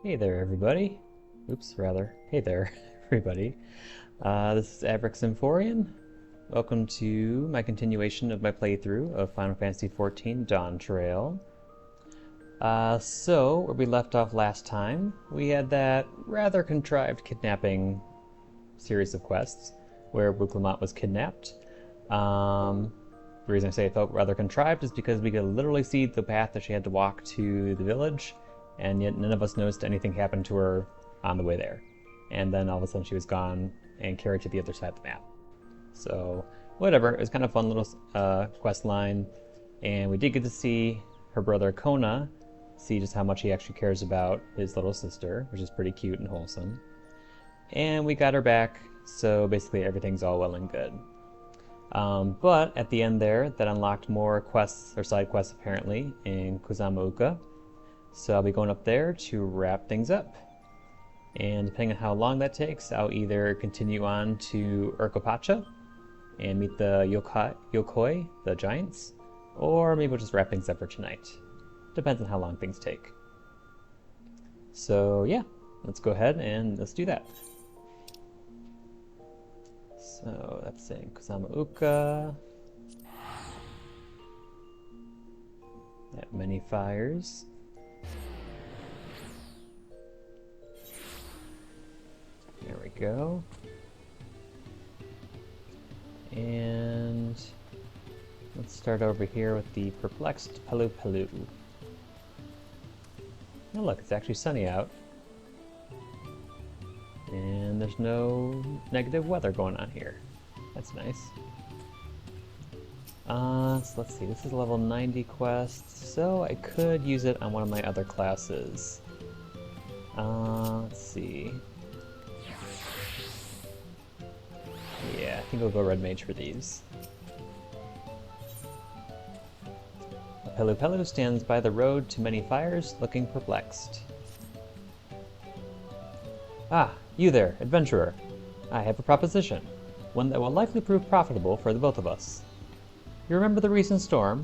Hey there, everybody. Oops, rather. Hey there, everybody. This is FFXIV. Welcome to my continuation of my playthrough of Final Fantasy XIV Dawntrail. So, where we left off last time, we had that rather contrived kidnapping series of quests where Wuklamot was kidnapped. The reason I say it felt rather contrived is because we could literally see the path that she had to walk to the village, and yet none of us noticed anything happened to her on the way there. And then all of a sudden she was gone and carried to the other side of the map. So, whatever, it was kind of a fun little quest line, and we did get to see her brother Kona, see just how much he actually cares about his little sister, which is pretty cute and wholesome. And we got her back, so basically everything's all well and good. But at the end there, that unlocked more quests, or side quests apparently, in Kusama-uka. So I'll be going up there to wrap things up. And depending on how long that takes, I'll either continue on to Urkopacha and meet the Yok Huy, the giants, or maybe we'll just wrap things up for tonight. Depends on how long things take. So yeah, let's go ahead and let's do that. So that's in Kusama-uka. At Many Fires. There we go. And let's start over here with the perplexed Palu Palu. Oh look, it's actually sunny out. And there's no negative weather going on here. That's nice. So let's see, this is a level 90 quest, so I could use it on one of my other classes. Let's see. Yeah, I think we'll go Red Mage for these. Pelu Pelu stands by the road to Many Fires, looking perplexed. Ah, you there, adventurer. I have a proposition, one that will likely prove profitable for the both of us. You remember the recent storm?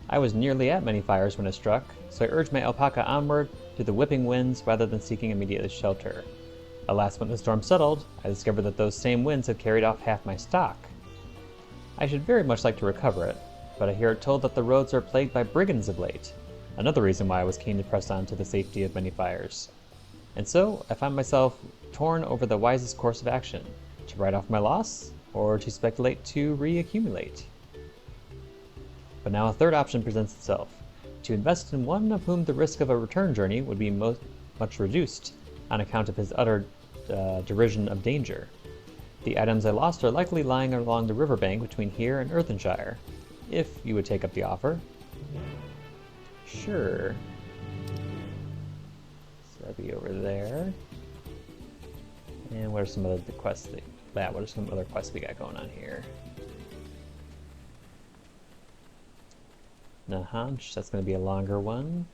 I was nearly at Many Fires when it struck, so I urged my alpaca onward through the whipping winds rather than seeking immediate shelter. Alas, when the storm settled, I discovered that those same winds had carried off half my stock. I should very much like to recover it, but I hear it told that the roads are plagued by brigands of late, another reason why I was keen to press on to the safety of Many Fires. And so, I find myself torn over the wisest course of action, to write off my loss, or to speculate to reaccumulate. But now a third option presents itself, to invest in one of whom the risk of a return journey would be much reduced, on account of his utter derision of danger. The items I lost are likely lying along the riverbank between here and Earthenshire, if you would take up the offer. Sure. That'll be over there. And what are some other quests what are some other quests we got going on here? Nahanch, that's going to be a longer one.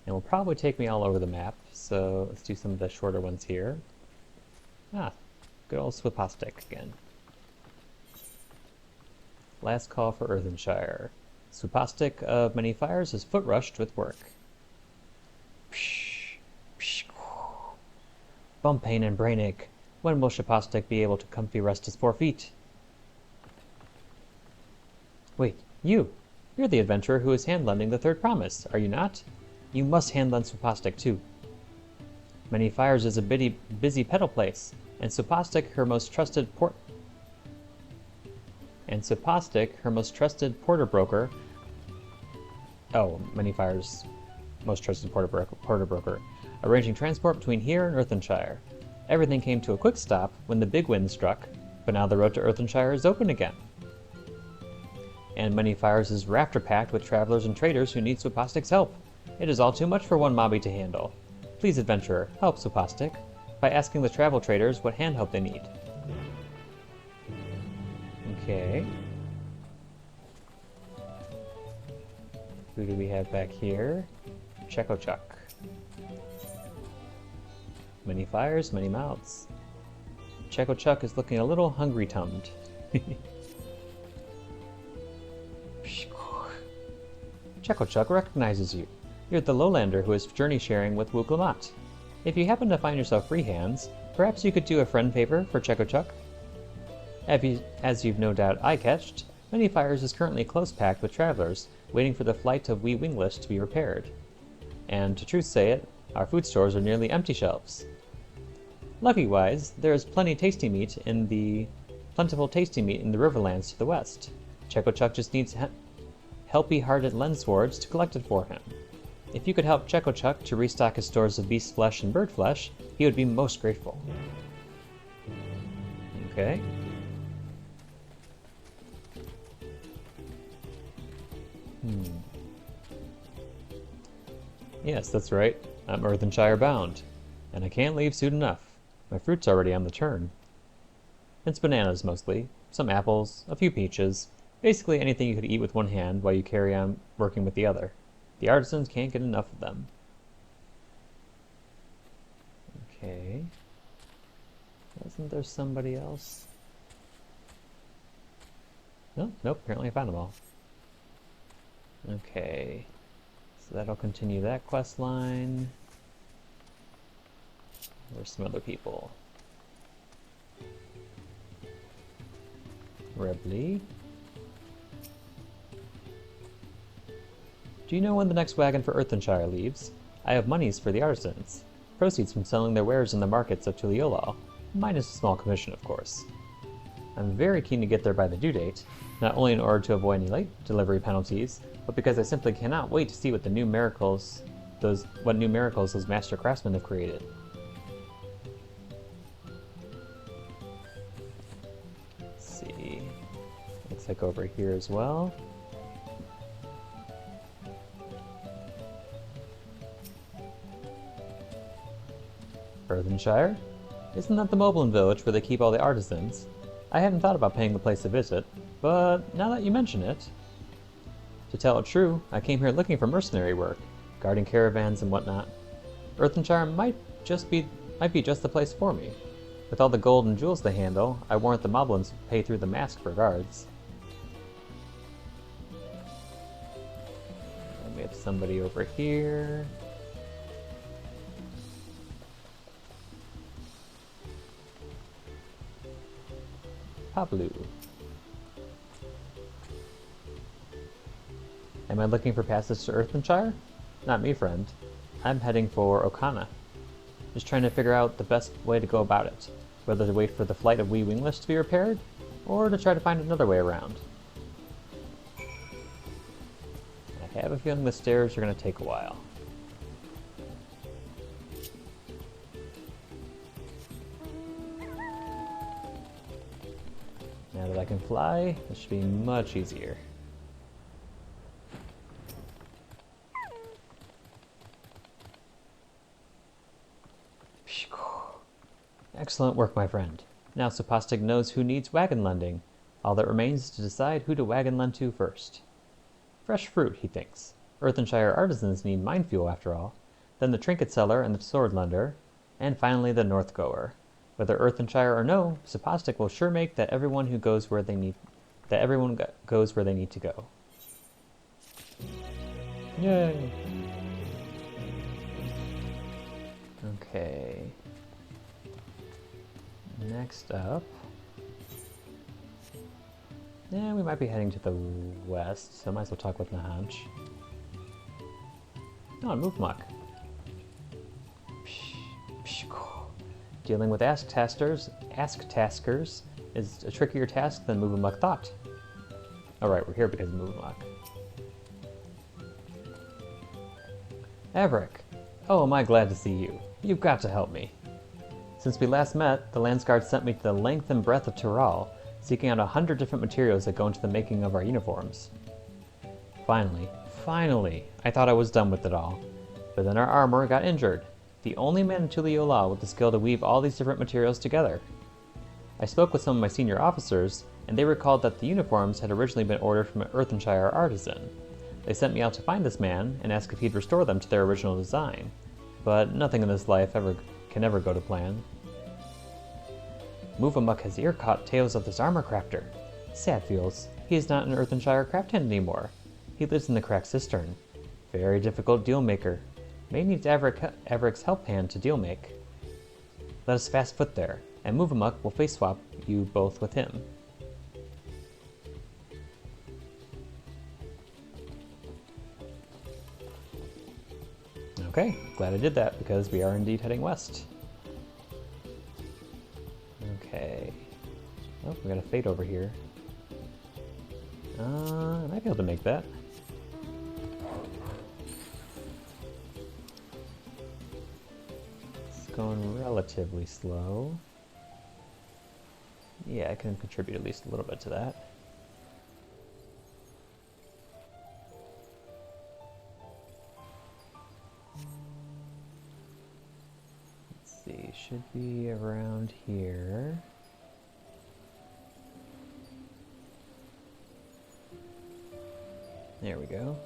And will probably take me all over the map, so let's do some of the shorter ones here. Ah, good old Swipostic again. Last call for Earthenshire. Swipostic of Many Fires is foot rushed with work. Bump pain and brain ache. When will Shapostic be able to comfy rest his 4 feet? Wait, you're the adventurer who is hand-lending the third promise, are you not? You must hand-lend Swipostic too. Many Fires is a busy peddle place, and Swipostic, her most trusted porter broker. Oh, Many Fires' most trusted porter broker, arranging transport between here and Earthenshire. Everything came to a quick stop when the big wind struck, but now the road to Earthenshire is open again. And Many Fires is rafter-packed with travelers and traders who need Swipostic's help. It is all too much for one mobby to handle. Please, adventurer, help Swipostic by asking the travel traders what hand help they need. Okay. Who do we have back here? Chekochuk. Many fires, many mouths. Chekochuk is looking a little hungry-tummed. Chekochuk recognizes you. You're the lowlander who is journey sharing with Wuklamot. If you happen to find yourself free hands, perhaps you could do a friend favor for Chekochuk? As you've no doubt eye-catched, Many Fires is currently close-packed with travelers, waiting for the flight of Wee Winglish to be repaired. And to truth say it, our food stores are nearly empty shelves. Lucky-wise, there is plentiful tasty meat in the Riverlands to the west. Chekochuk just needs helpy-hearted Lenswords to collect it for him. If you could help Chekochuk to restock his stores of beast flesh and bird flesh, he would be most grateful. Okay. Yes, that's right. I'm Earthenshire bound, and I can't leave soon enough. My fruit's already on the turn. It's bananas mostly, some apples, a few peaches, basically anything you could eat with one hand while you carry on working with the other. The artisans can't get enough of them. Okay. Wasn't there somebody else? Nope, apparently I found them all. Okay. So that'll continue that quest line. There's some other people. Rebly. Do you know when the next wagon for Earthenshire leaves? I have monies for the artisans. Proceeds from selling their wares in the markets of Tuliolal, minus a small commission, of course. I'm very keen to get there by the due date, not only in order to avoid any late delivery penalties, but because I simply cannot wait to see what new miracles those master craftsmen have created. Let's see. Looks like over here as well. Earthenshire? Isn't that the Moblin village where they keep all the artisans? I hadn't thought about paying the place a visit, but now that you mention it... To tell it true, I came here looking for mercenary work, guarding caravans and whatnot. Earthenshire might be just the place for me. With all the gold and jewels they handle, I warrant the Moblins pay through the mask for guards. And we have somebody over here. Pablu. Am I looking for passage to Earthenshire? Not me, friend. I'm heading for Okana. Just trying to figure out the best way to go about it. Whether to wait for the flight of Wee Winglish to be repaired, or to try to find another way around. I have a feeling the stairs are going to take a while. Now that I can fly, this should be much easier. Excellent work, my friend. Now Supostic knows who needs wagon lending. All that remains is to decide who to wagon lend to first. Fresh fruit, he thinks. Earthenshire artisans need mine fuel after all. Then the trinket seller and the sword lender. And finally the north goer. Whether Earthenshire or no, Supostic will sure make that everyone goes where they need to go. Yay! Okay. Next up... Yeah, we might be heading to the west, so I might as well talk with Nahanch. Oh, move muck. Dealing with ask taskers is a trickier task than Move Muck thought. Alright, we're here because of Move Muck. Averick! Oh, am I glad to see you. You've got to help me. Since we last met, the Landsguard sent me to the length and breadth of Tyrol, seeking out 100 different materials that go into the making of our uniforms. Finally, I thought I was done with it all. But then our armorer got injured. The only man in Tuliolal with the skill to weave all these different materials together. I spoke with some of my senior officers, and they recalled that the uniforms had originally been ordered from an Earthenshire artisan. They sent me out to find this man and ask if he'd restore them to their original design. But nothing in this life can ever go to plan. Movamuck has ear-caught tales of this armor crafter. Sad feels. He is not an Earthenshire craft hand anymore. He lives in the cracked cistern. Very difficult deal maker. May need Everett's help hand to deal make. Let us fast foot there, and move amok, we'll face swap you both with him. Okay, glad I did that, because we are indeed heading west. Okay. Oh, we got a fate over here. I might be able to make that. It's going relatively slow. Yeah, I can contribute at least a little bit to that. Let's see, should be around here. There we go.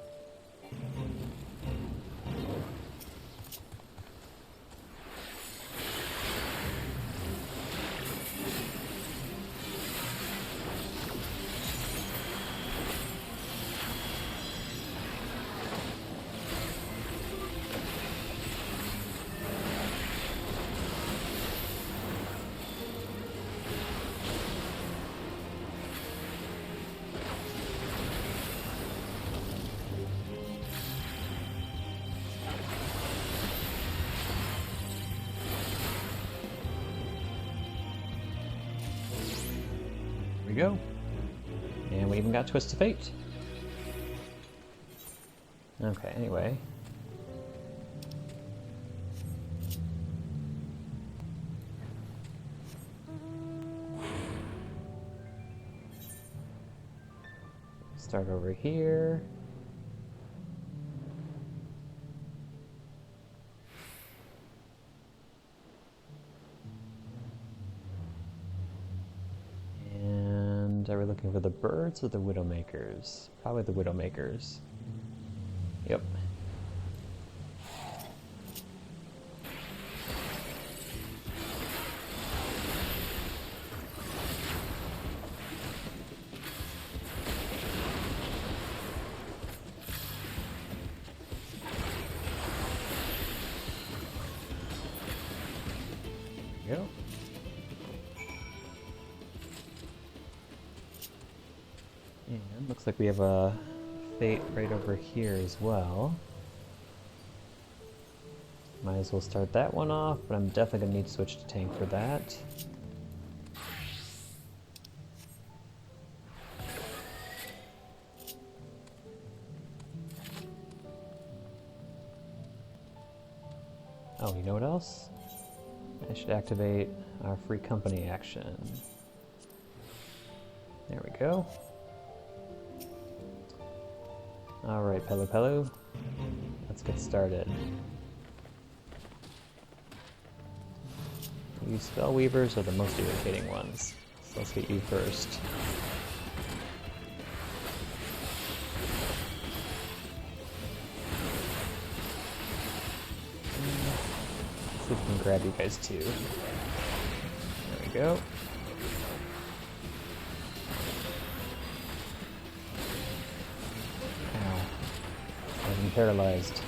There we go. And we even got Twist of Fate. Okay, anyway. Start over here. And are we looking for the birds or the Widowmakers? Probably the Widowmakers. Yep. Go. And looks like we have a fate right over here as well. Might as well start that one off, but I'm definitely gonna need to switch to tank for that. Oh, you know what else? I should activate our free company action. There we go. Alright, Pelu Pelu. Let's get started. You Spellweavers are the most irritating ones. So let's get you first. See if we can grab you guys too. There we go. Ow. I've been paralyzed.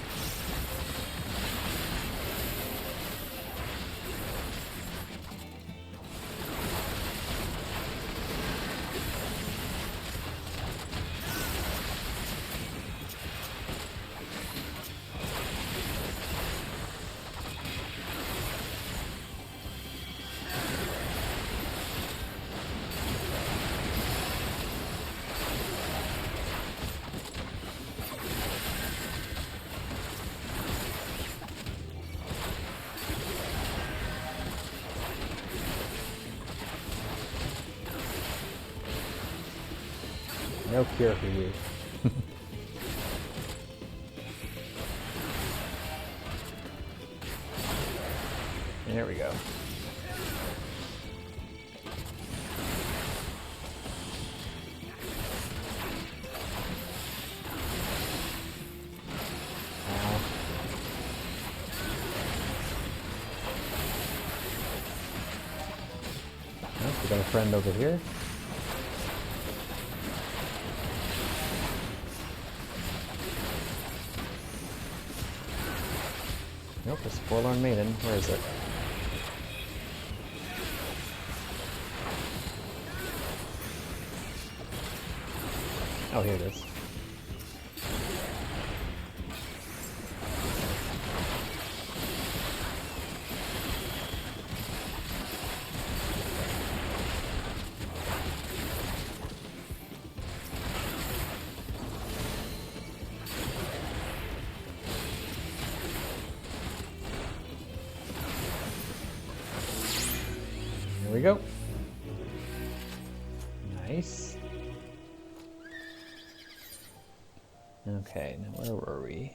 No cure for you. There we go. Ow. Oh, we got a friend over here. Nope, it's Forlorn Maiden. Where is it? Oh, here it is. There we go. Nice. Okay, now where were we?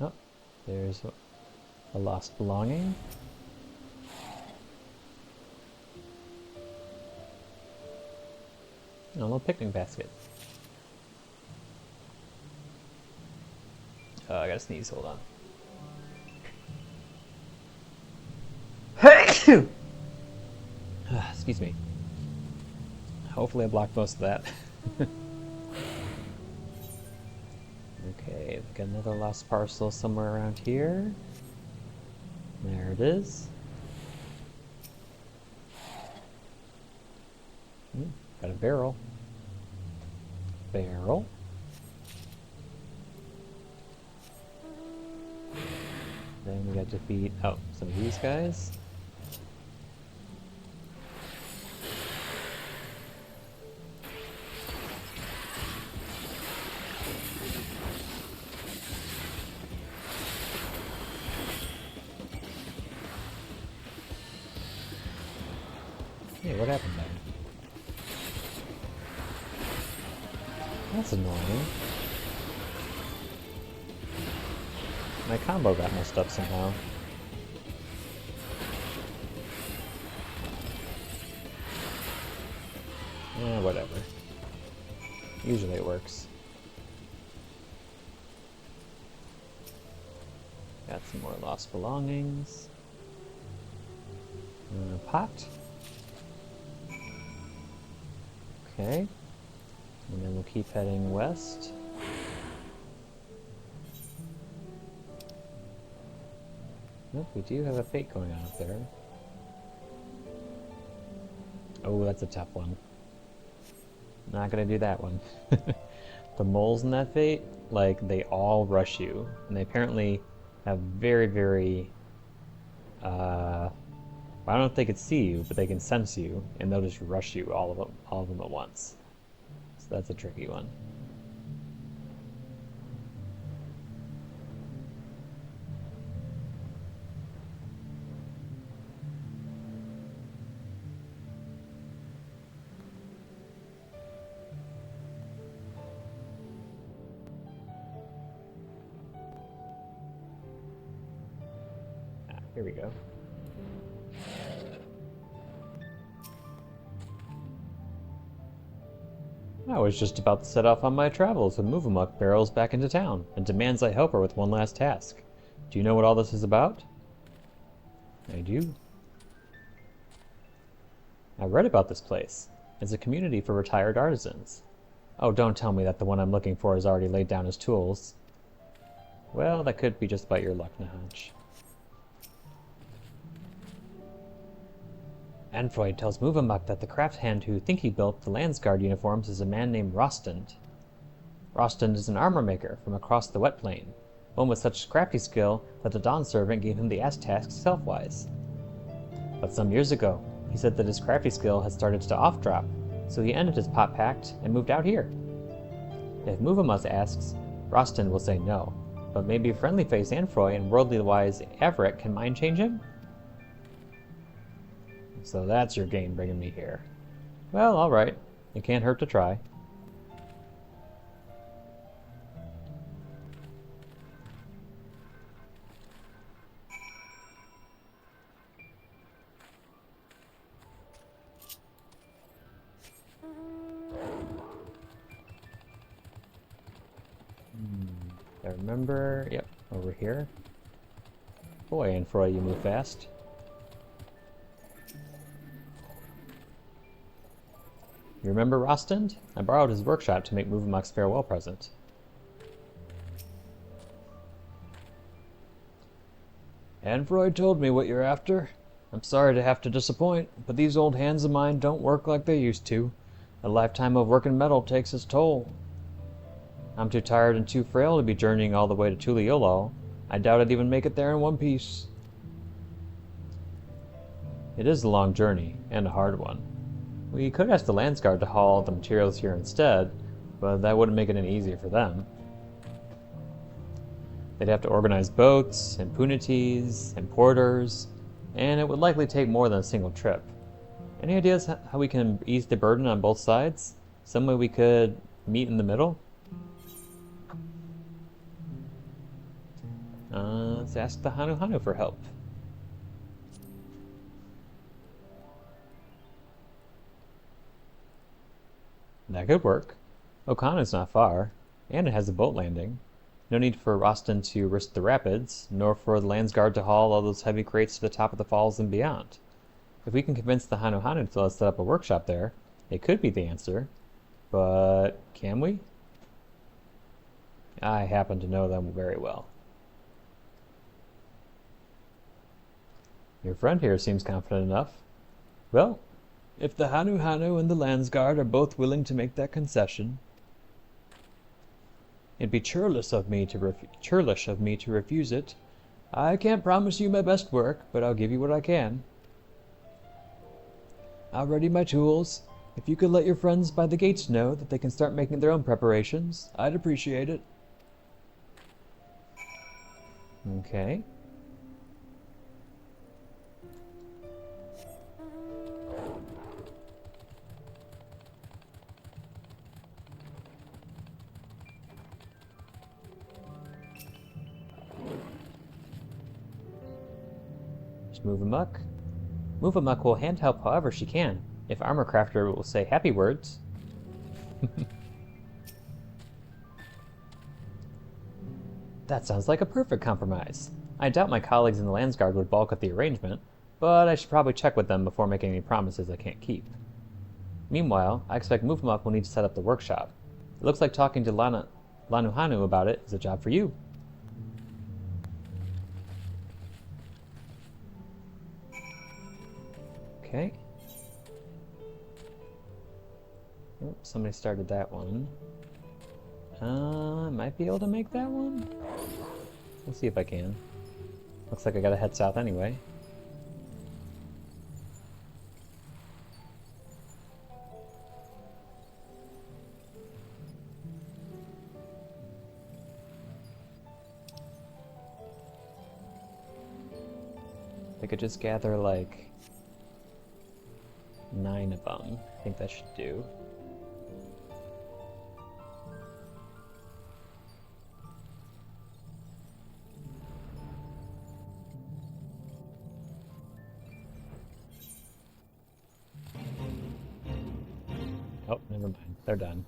Oh, there's a lost belonging. Oh, a little picnic basket. I gotta sneeze, hold on. Excuse me. Hopefully I blocked most of that. Okay, we've got another lost parcel somewhere around here. There it is. Got a barrel. Barrel. Then we got to defeat, oh, some of these guys. Hey, what happened there? That's annoying. My combo got messed up somehow. Eh, whatever. Usually it works. Got some more lost belongings. A pot. Okay. And then we'll keep heading west. Nope, we do have a fate going on up there. Oh, that's a tough one. Not gonna do that one. The moles in that fate, like, they all rush you. And they apparently have very, very... I don't know if they can see you, but they can sense you, and they'll just rush you, all of them at once. So that's a tricky one. Here we go. I was just about to set off on my travels with Movamuck barrels back into town, and demands I help her with one last task. Do you know what all this is about? I do. I read about this place. It's a community for retired artisans. Oh, don't tell me that the one I'm looking for has already laid down his tools. Well, that could be just about your luck, Nahaj. Android tells Movamuck that the craft hand who think he built the Landsguard uniforms is a man named Rostand. Rostand is an armor maker from across the wet plain, one with such crafty skill that the Dawn servant gave him the ass task self-wise. But some years ago, he said that his crafty skill had started to off-drop, so he ended his pop pact and moved out here. If Movamuck asks, Rostand will say no, but maybe friendly-faced Anfroy and worldly-wise Averick can mind change him? So that's your game bringing me here. Well, alright. It can't hurt to try. I remember... Yep, over here. Boy, Anfroy, you move fast. You remember Rostand? I borrowed his workshop to make Movamok's farewell present. Anfroy told me what you're after. I'm sorry to have to disappoint, but these old hands of mine don't work like they used to. A lifetime of working metal takes its toll. I'm too tired and too frail to be journeying all the way to Tuliolol. I doubt I'd even make it there in one piece. It is a long journey, and a hard one. We could ask the Landsguard to haul the materials here instead, but that wouldn't make it any easier for them. They'd have to organize boats, and punities, and porters, and it would likely take more than a single trip. Any ideas how we can ease the burden on both sides? Some way we could meet in the middle? Let's ask the Hanu Hanu for help. That could work. Okanu's not far, and it has a boat landing. No need for Roston to risk the rapids, nor for the Landsguard to haul all those heavy crates to the top of the falls and beyond. If we can convince the Hanu Hanu to let us set up a workshop there, it could be the answer. But can we? I happen to know them very well. Your friend here seems confident enough. Well, if the Hanu Hanu and the Landsguard are both willing to make that concession, it'd be churlish of me to refuse it. I can't promise you my best work, but I'll give you what I can. I'll ready my tools. If you could let your friends by the gates know that they can start making their own preparations, I'd appreciate it. Okay. Movamok. Movamok will hand help however she can, if Armor Crafter will say happy words. That sounds like a perfect compromise. I doubt my colleagues in the Landsguard would balk at the arrangement, but I should probably check with them before making any promises I can't keep. Meanwhile, I expect Movamok will need to set up the workshop. It looks like talking to Lanu Hanu about it is a job for you. Okay. Oh, somebody started that one. I might be able to make that one? We'll see if I can. Looks like I gotta head south anyway. I could just gather like 9 of them. I think that should do. Oh, never mind. They're done.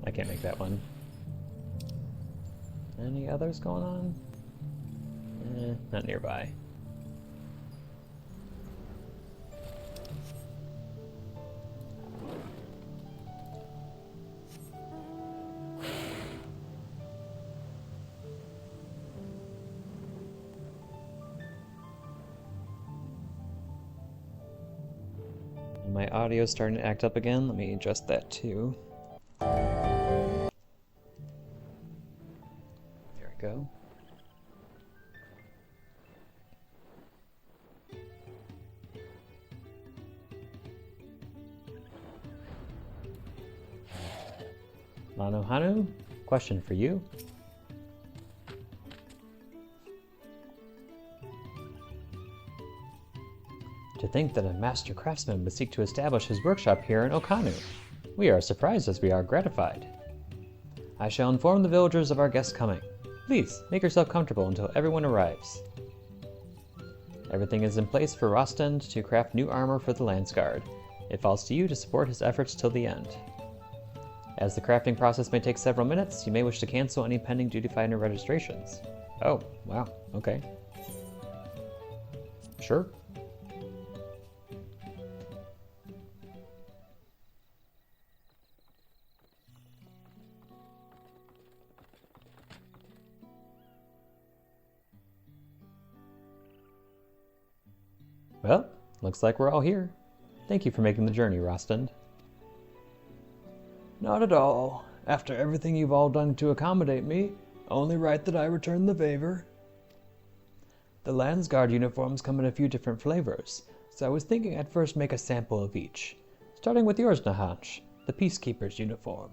I can't make that one. Any others going on? Not nearby. My audio's starting to act up again. Let me adjust that too. There we go. Lanu Hanu, question for you. To think that a master craftsman would seek to establish his workshop here in Okanu. We are as surprised as we are gratified. I shall inform the villagers of our guest's coming. Please, make yourself comfortable until everyone arrives. Everything is in place for Rostand to craft new armor for the Landsguard. It falls to you to support his efforts till the end. As the crafting process may take several minutes, you may wish to cancel any pending duty finder registrations. Oh, wow, okay. Sure. Well, looks like we're all here. Thank you for making the journey, Rostand. Not at all. After everything you've all done to accommodate me, only right that I return the favor. The Landsguard uniforms come in a few different flavors, so I was thinking I'd first make a sample of each. Starting with yours, Nahanch, the Peacekeeper's uniform.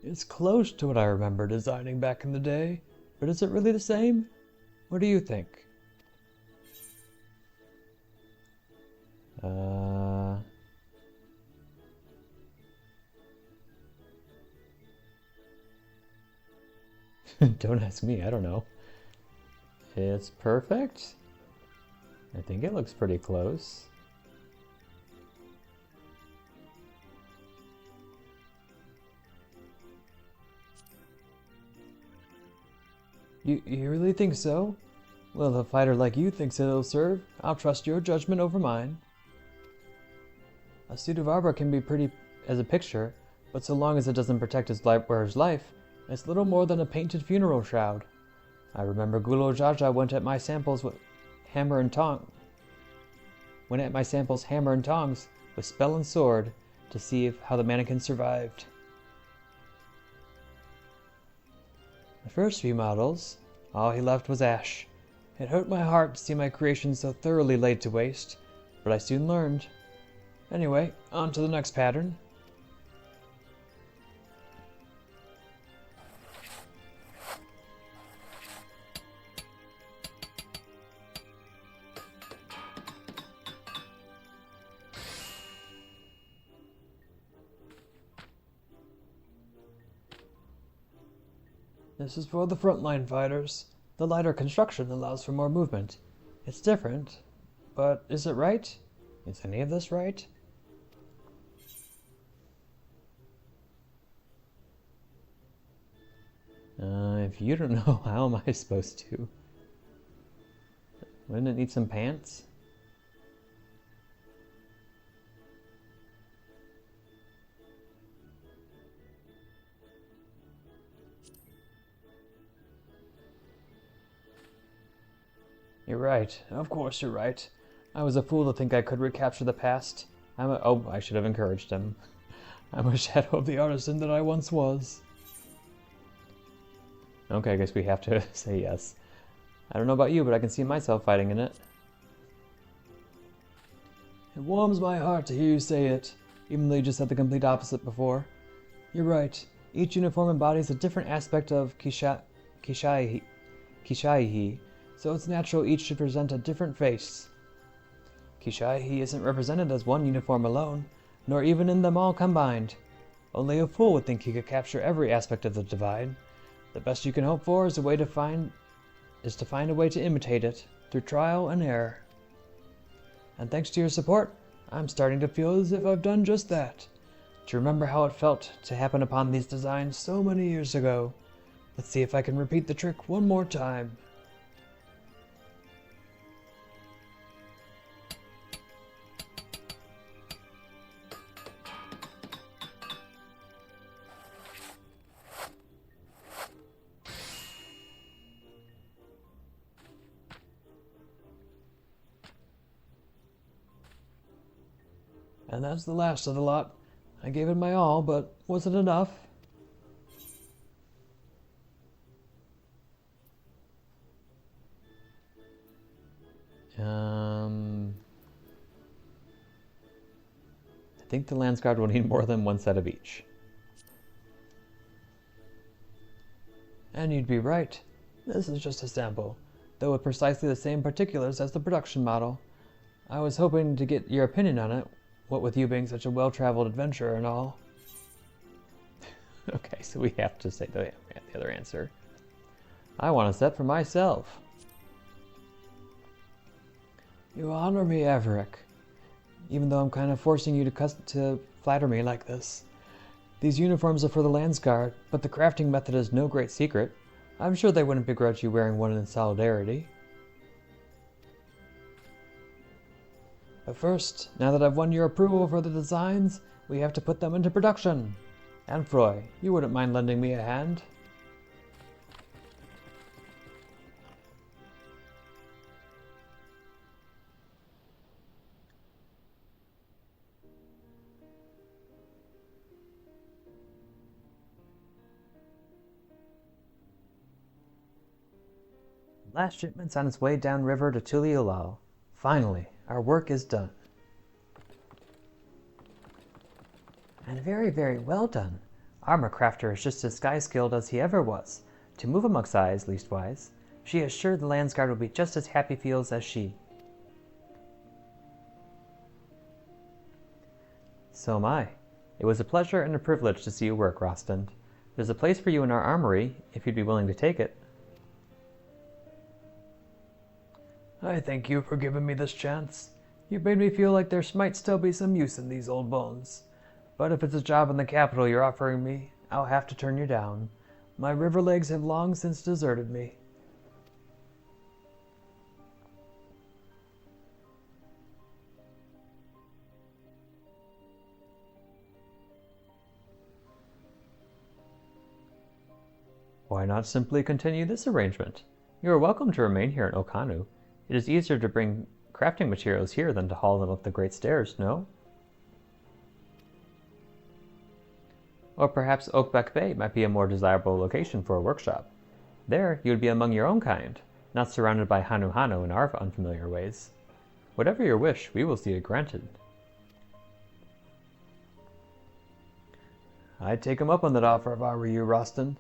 It's close to what I remember designing back in the day, but is it really the same? What do you think? Don't ask me, I don't know. It's perfect. I think it looks pretty close. You really think so? Well, if a fighter like you thinks it'll serve, I'll trust your judgment over mine. A suit of armor can be pretty as a picture, but so long as it doesn't protect its wearer's life, it's little more than a painted funeral shroud. I remember Gulo Jaja went at my samples hammer and tongs with spell and sword to see how the mannequin survived. The first few models, all he left was ash. It hurt my heart to see my creation so thoroughly laid to waste, but I soon learned. Anyway, on to the next pattern. This is for the frontline fighters. The lighter construction allows for more movement. It's different, but is it right? Is any of this right? If you don't know, how am I supposed to? Wouldn't it need some pants? You're right. Of course you're right. I was a fool to think I could recapture the past. Oh, I should have encouraged him. I'm a shadow of the artisan that I once was. Okay, I guess we have to say yes. I don't know about you, but I can see myself fighting in it. It warms my heart to hear you say it, even though you just said the complete opposite before. You're right. Each uniform embodies a different aspect of Kishaihi, so it's natural each should present a different face. Kishaihi isn't represented as one uniform alone, nor even in them all combined. Only a fool would think he could capture every aspect of the divine. The best you can hope for is to find a way to imitate it, through trial and error. And thanks to your support, I'm starting to feel as if I've done just that. To remember how it felt to happen upon these designs so many years ago. Let's see if I can repeat the trick one more time. And that's the last of the lot. I gave it my all, but was it enough? I think the Landsguard will need more than one set of each. And you'd be right. This is just a sample, though with precisely the same particulars as the production model. I was hoping to get your opinion on it, what with you being such a well-traveled adventurer and all. Okay, so we have to say the other answer. I want a set for myself. You honor me, Averick. Even though I'm kind of forcing you to flatter me like this. These uniforms are for the Landsguard, but the crafting method is no great secret. I'm sure they wouldn't begrudge you wearing one in solidarity. But first, now that I've won your approval for the designs, we have to put them into production. And Froy, you wouldn't mind lending me a hand? Last shipment's on its way downriver to Tuliolal. Finally, our work is done. And very, very well done. Armor Crafter is just as sky-skilled as he ever was. To move amongst eyes, leastwise. She is sure the Landsguard will be just as happy feels as she. So am I. It was a pleasure and a privilege to see you work, Rostand. There's a place for you in our armory, if you'd be willing to take it. I thank you for giving me this chance. You've made me feel like there might still be some use in these old bones. But if it's a job in the capital you're offering me, I'll have to turn you down. My river legs have long since deserted me. Why not simply continue this arrangement? You are welcome to remain here in Okanu. It is easier to bring crafting materials here than to haul them up the Great Stairs, no? Or perhaps Oakbeck Bay might be a more desirable location for a workshop. There, you would be among your own kind, not surrounded by Hanu Hanu in our unfamiliar ways. Whatever your wish, we will see it granted. I'd take him up on that offer if I were you, Rostand.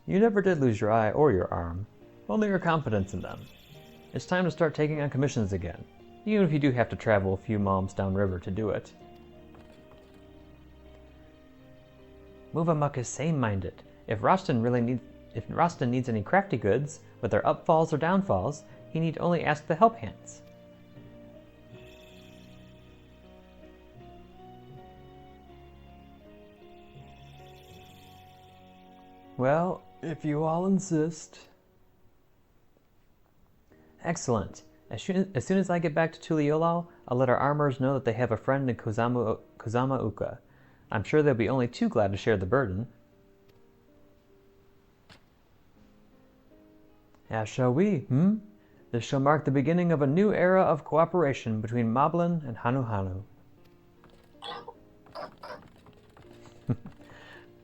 You never did lose your eye or your arm, only your confidence in them. It's time to start taking on commissions again, even if you do have to travel a few malms downriver to do it. Movamuk is same-minded. If Rostan needs any crafty goods, whether upfalls or downfalls, he need only ask the help hands. Well, if you all insist. Excellent. As soon as I get back to Tuliolal, I'll let our armorers know that they have a friend in Kozama Uka. I'm sure they'll be only too glad to share the burden. As shall we, This shall mark the beginning of a new era of cooperation between Moblin and Hanu Hanu.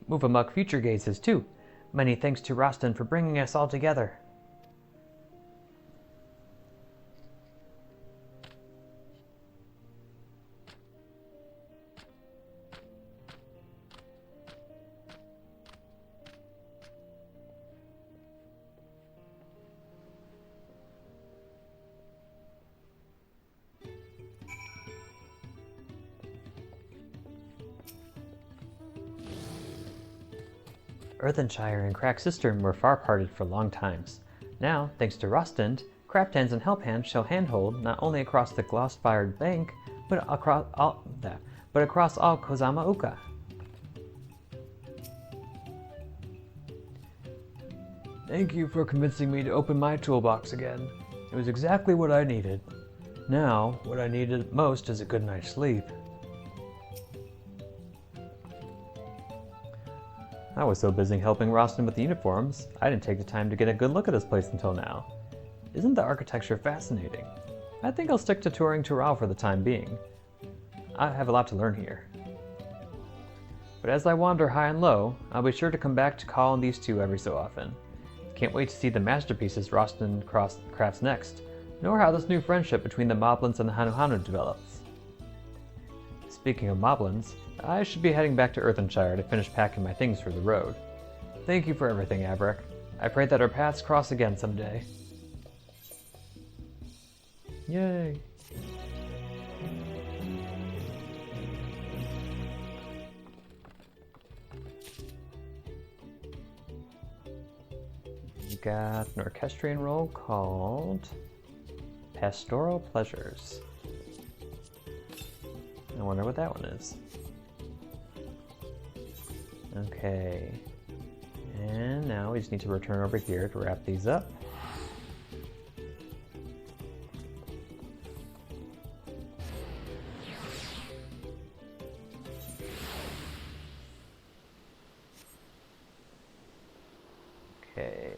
Movamuk future gazes too. Many thanks to Rostan for bringing us all together. Earthenshire and Crack Cistern were far parted for long times. Now, thanks to Rostand, craft hands and help hands shall handhold not only across the gloss-fired bank, but across all Kozama Uka. Thank you for convincing me to open my toolbox again. It was exactly what I needed. Now, what I needed most is a good night's sleep. I was so busy helping Rostan with the uniforms, I didn't take the time to get a good look at this place until now. Isn't the architecture fascinating? I think I'll stick to touring Tural for the time being. I have a lot to learn here. But as I wander high and low, I'll be sure to come back to call on these two every so often. Can't wait to see the masterpieces Rostan crafts next, nor how this new friendship between the Moblins and the Hanu Hanu develops. Speaking of Moblins, I should be heading back to Earthenshire to finish packing my things for the road. Thank you for everything, Averick. I pray that our paths cross again someday. Yay! We got an orchestrion roll called Pastoral pleasures. I wonder what that one is. Okay. And now we just need to return over here to wrap these up. Okay.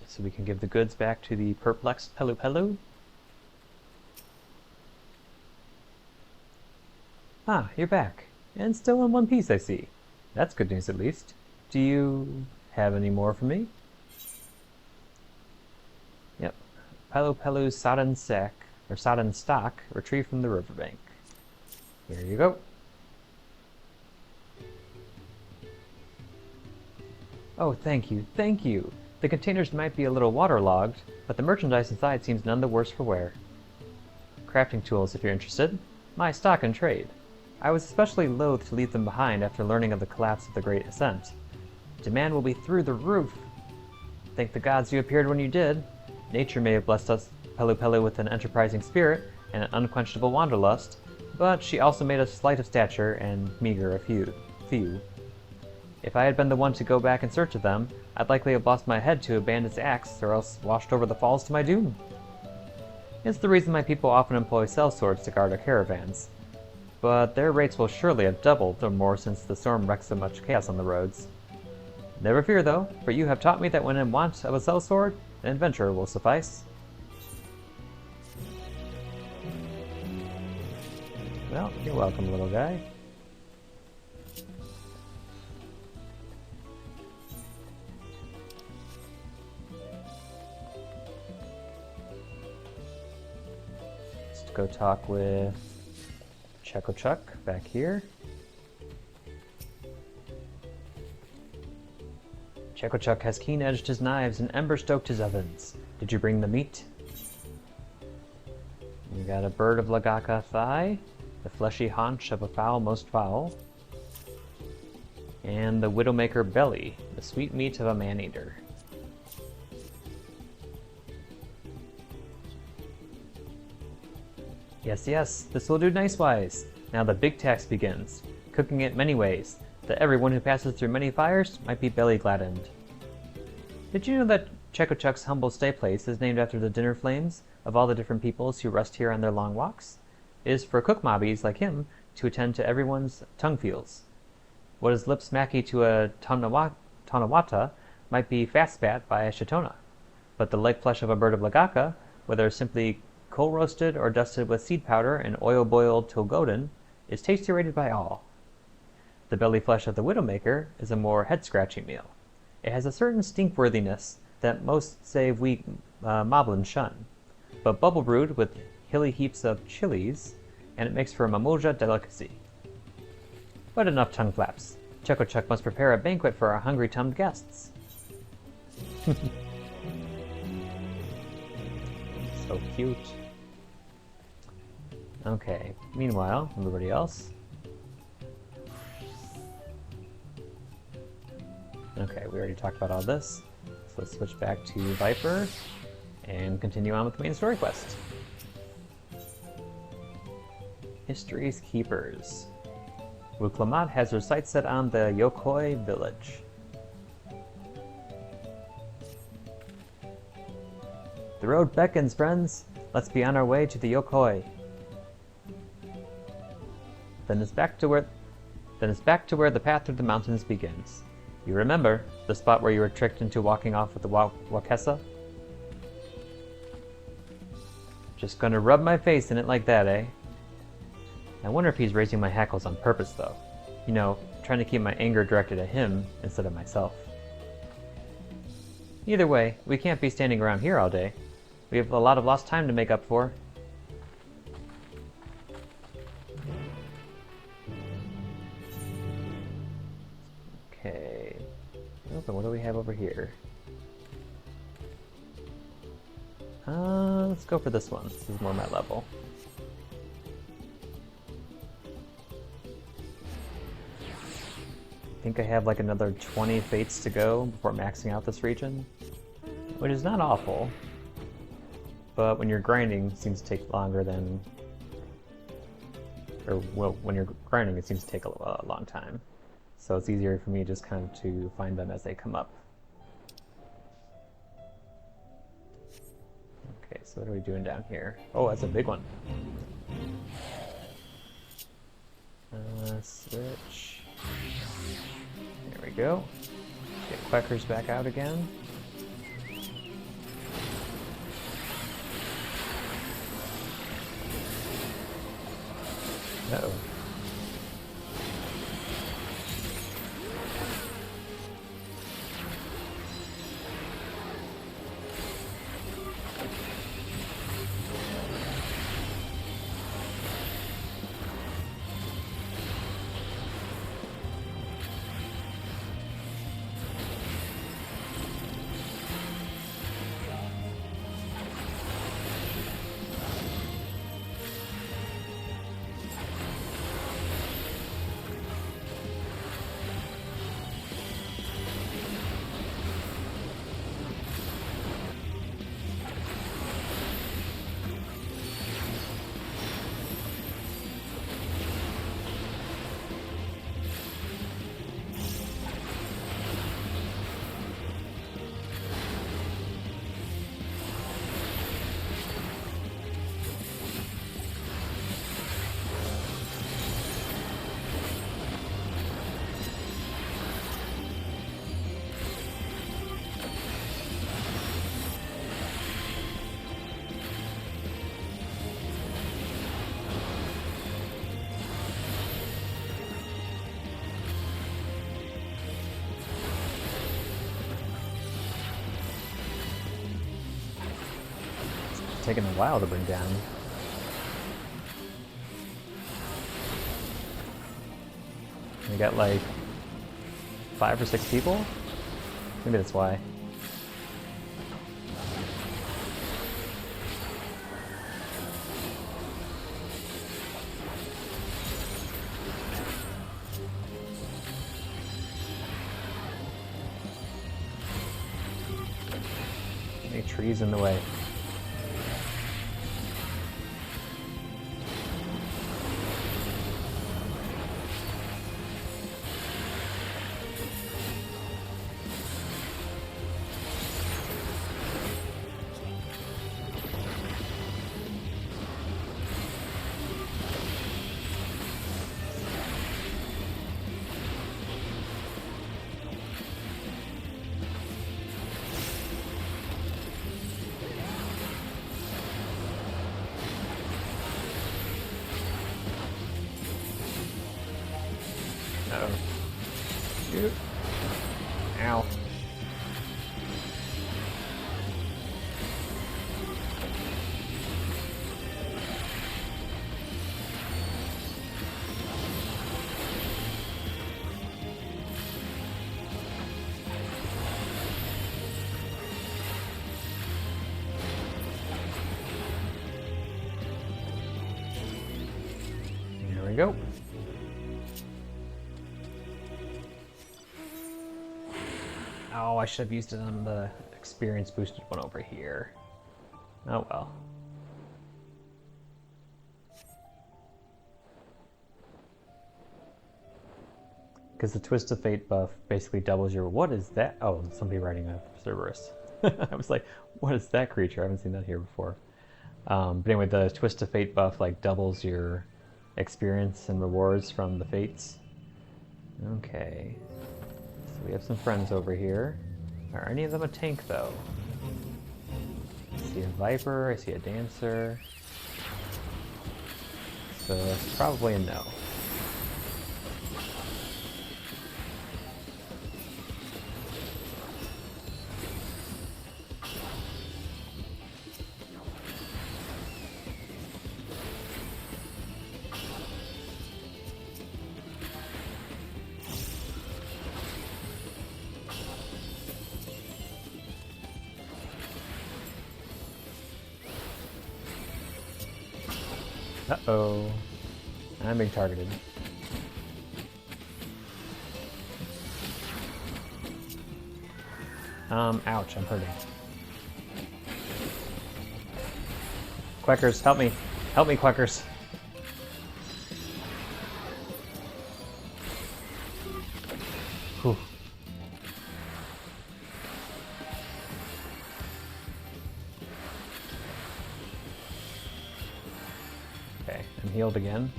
So we can give the goods back to the perplexed Pelu Pelu. Ah, you're back. And still in one piece, I see. That's good news, at least. Do you have any more for me? Yep. Pelu Pelu's sodden sack, or sodden stock, retrieved from the riverbank. Here you go. Oh, thank you, thank you. The containers might be a little waterlogged, but the merchandise inside seems none the worse for wear. Crafting tools, if you're interested. My stock and trade. I was especially loath to leave them behind after learning of the collapse of the Great Ascent. Demand will be through the roof. Thank the gods you appeared when you did. Nature may have blessed us, Pelu Pelu, with an enterprising spirit and an unquenchable wanderlust, but she also made us slight of stature and meager of few. If I had been the one to go back in search of them, I'd likely have lost my head to a bandit's axe, or else washed over the falls to my doom. It's the reason my people often employ sellswords to guard our caravans. But their rates will surely have doubled or more since the storm wreaked so much chaos on the roads. Never fear, though, for you have taught me that when in want of a sellsword, an adventurer will suffice. Well, you're welcome, little guy. Let's go talk with Chuck back here. Chuck has keen-edged his knives and ember-stoked his ovens. Did you bring the meat? You got a bird of Lagaka thigh, the fleshy haunch of a fowl most foul, and the Widowmaker belly, the sweet meat of a man-eater. Yes, this will do nice-wise. Now the big task begins, cooking it many ways, that everyone who passes through many fires might be belly-gladdened. Did you know that Chuck's humble stay place is named after the dinner flames of all the different peoples who rest here on their long walks? It is for cook mobbies like him to attend to everyone's tongue feels. What is lip smacky to a Tonawata might be fast spat by a Shitona, but the leg flesh of a bird of Lagaka, whether simply coal roasted or dusted with seed powder and oil boiled till golden, is tasty rated by all. The belly flesh of the Widowmaker is a more head-scratching meal. It has a certain stink-worthiness that most save we Moblins shun, but bubble brewed with hilly heaps of chilies, and it makes for a Mamoja delicacy. But enough tongue flaps. Chuck must prepare a banquet for our hungry-tummed guests. So cute. Okay, meanwhile, everybody else. Okay, we already talked about all this. So let's switch back to Viper and continue on with the main story quest. History's Keepers. Wuklamat has her sights set on the Yok Huy village. The road beckons, friends. Let's be on our way to the Yok Huy. Then it's back to where the path through the mountains begins. You remember the spot where you were tricked into walking off with the Wakesa? Just gonna rub my face in it like that, eh? I wonder if he's raising my hackles on purpose, though. You know, trying to keep my anger directed at him instead of myself. Either way, we can't be standing around here all day. We have a lot of lost time to make up for. Okay. Oh, what do we have over here? Let's go for this one. This is more my level. I think I have like another 20 fates to go before maxing out this region. which is not awful, but when you're grinding, it seems to take longer than, or well, when you're grinding, it seems to take a long time. So it's easier for me just kind of to find them as they come up. Okay, so what are we doing down here? Oh, that's a big one. Switch. There we go. Get Quackers back out again. Uh-oh. Taking a while to bring down. We got like 5 or 6 people? Maybe that's why. Any trees in the way? Uh-oh. Shoot. Ow. There we go. Oh, I should have used it on the experience boosted one over here. Oh well. Because the Twist of Fate buff basically doubles your... What is that? Oh, somebody riding a Cerberus. I was like, what is that creature? I haven't seen that here before. But anyway, the Twist of Fate buff like doubles your experience and rewards from the Fates. Okay. So we have some friends over here. Are any of them a tank, though? I see a Viper, I see a Dancer. So that's probably a no. Uh-oh. I'm being targeted. Ouch, I'm hurting. Quackers, help me. Help me, Quackers. Whew. Okay, I'm healed again.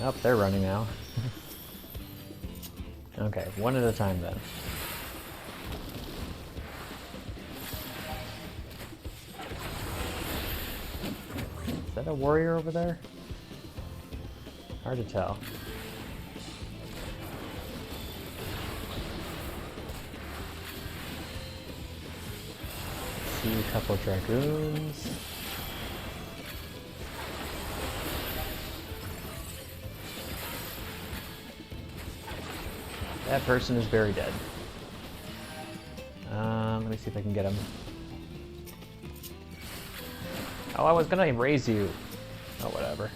Oh, they're running now. Okay, one at a time then. Is that a warrior over there? Hard to tell. See a couple of dragoons. That person is very dead. Let me see if I can get him. Oh, I was gonna raise you. Oh, whatever.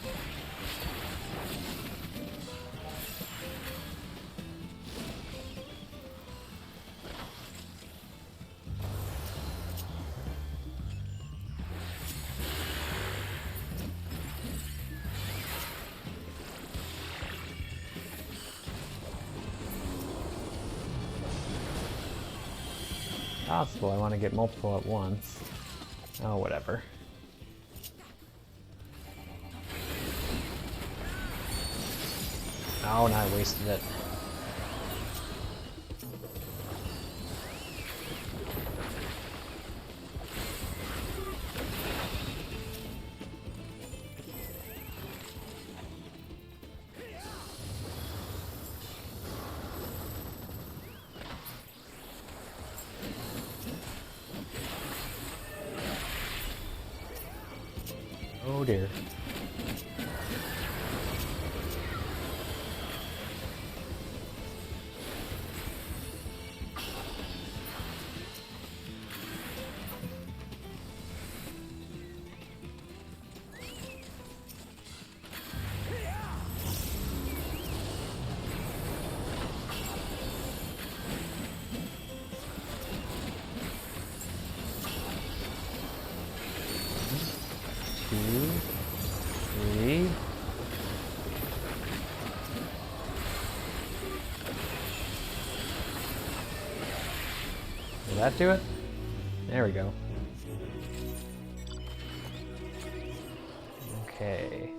Possible. I want to get multiple at once. Oh, whatever. Oh, and I wasted it. Oh dear. Two, three. Did that do it? There we go. Okay,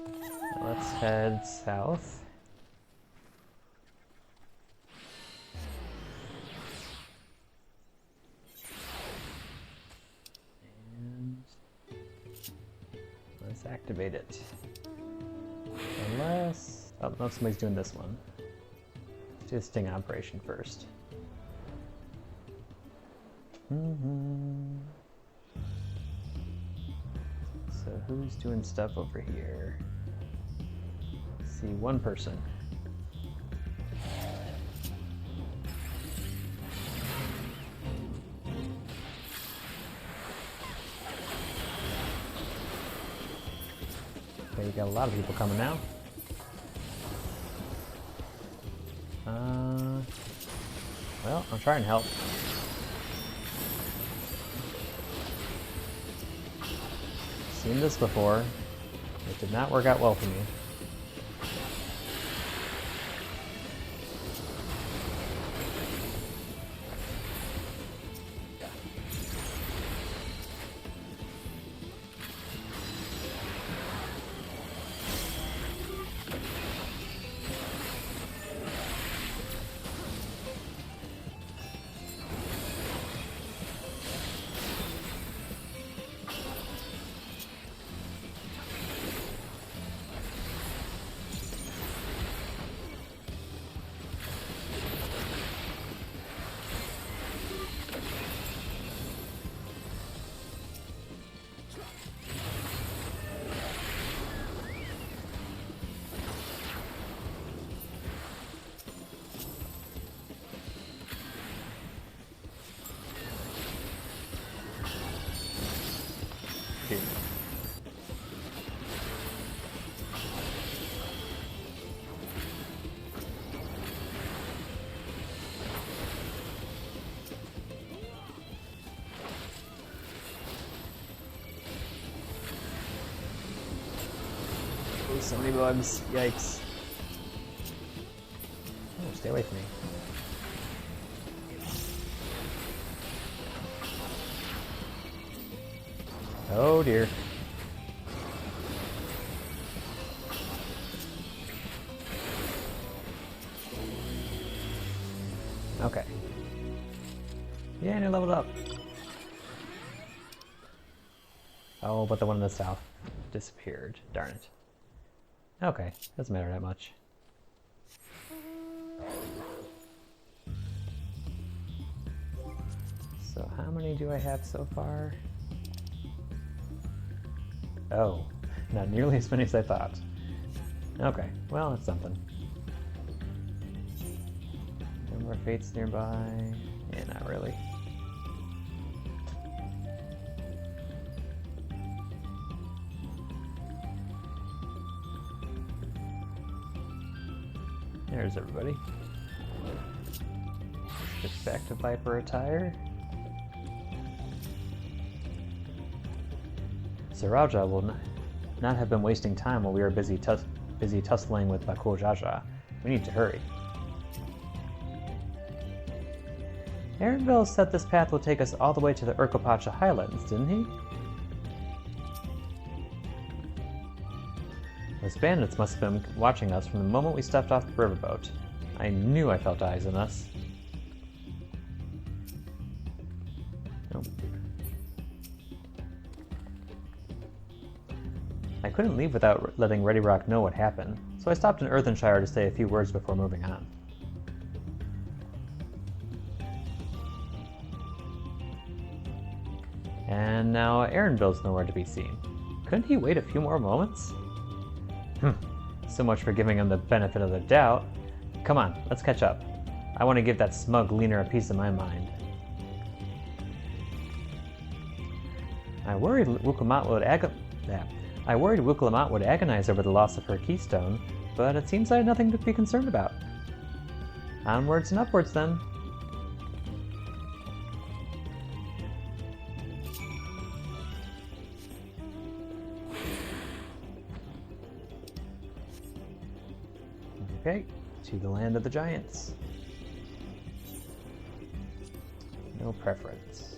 now let's head south. Let's activate it. Unless... oh, no, somebody's doing this one. Let's do the sting operation first. So who's doing stuff over here? Let's see, one person. Okay, you got a lot of people coming now. Well, I'll try and help. Seen this before. It did not work out well for me. so many bugs. Yikes. Oh, stay away from me. Oh dear. Okay. Yeah, and I leveled up. Oh, but the one in the south disappeared. Darn it. Okay, doesn't matter that much. So how many do I have so far? Oh, not nearly as many as I thought. Okay, well, that's something. No more fates nearby. Yeah, not really. There's everybody. Get back to Viper attire. Saraja will not have been wasting time while we were busy tussling with Bakul Jaja. We need to hurry. Aaronville said this path will take us all the way to the Urkopacha Highlands, didn't he? Those bandits must have been watching us from the moment we stepped off the riverboat. I knew I felt eyes on us. Nope. I couldn't leave without letting Ready Rock know what happened, so I stopped in Earthenshire to say a few words before moving on. And now Aaronville's nowhere to be seen. Couldn't he wait a few more moments? So much for giving him the benefit of the doubt. Come on, let's catch up. I want to give that smug leaner a piece of my mind. I worried Wuklamat would agonize over the loss of her keystone, but it seems I had nothing to be concerned about. Onwards and upwards, then. Okay, to the land of the giants. No preference.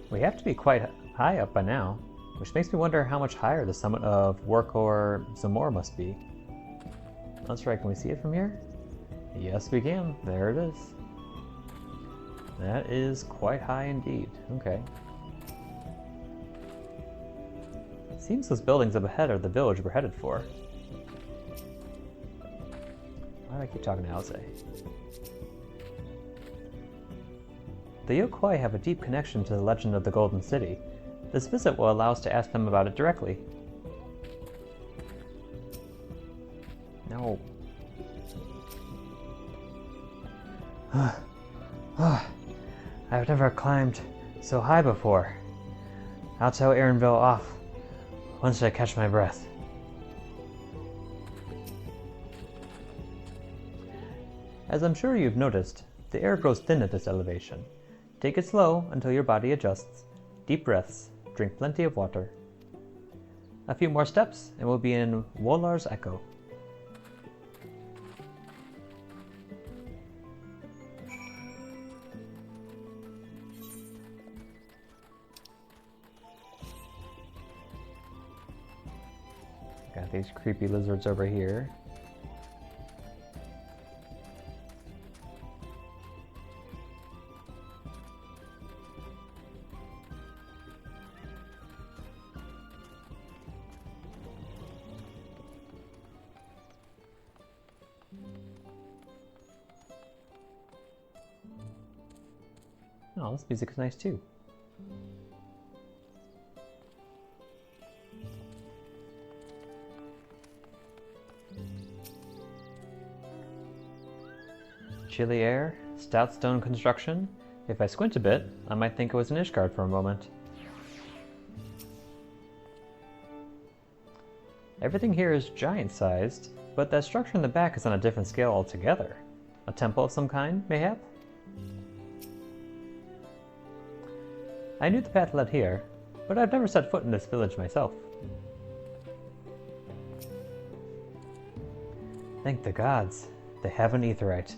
We have to be quite high up by now, which makes me wonder how much higher the summit of Workor Zamor must be. That's right, can we see it from here? Yes, we can. There it is. That is quite high indeed. Okay. Seems those buildings up ahead are the village we're headed for. Why do I keep talking to Alze? The Yok Huy have a deep connection to the legend of the Golden City. This visit will allow us to ask them about it directly. No. I've never climbed so high before. I'll tell Aaronville off once I catch my breath. As I'm sure you've noticed, the air grows thin at this elevation. Take it slow until your body adjusts. Deep breaths. Drink plenty of water. A few more steps and we'll be in Wolar's Echo. Got these creepy lizards over here. Oh, this music is nice too. Chilly air, stout stone construction. If I squint a bit, I might think it was an Ishgard for a moment. Everything here is giant-sized, but that structure in the back is on a different scale altogether. A temple of some kind, mayhap? I knew the path led here, but I've never set foot in this village myself. Thank the gods. They have an aetheryte.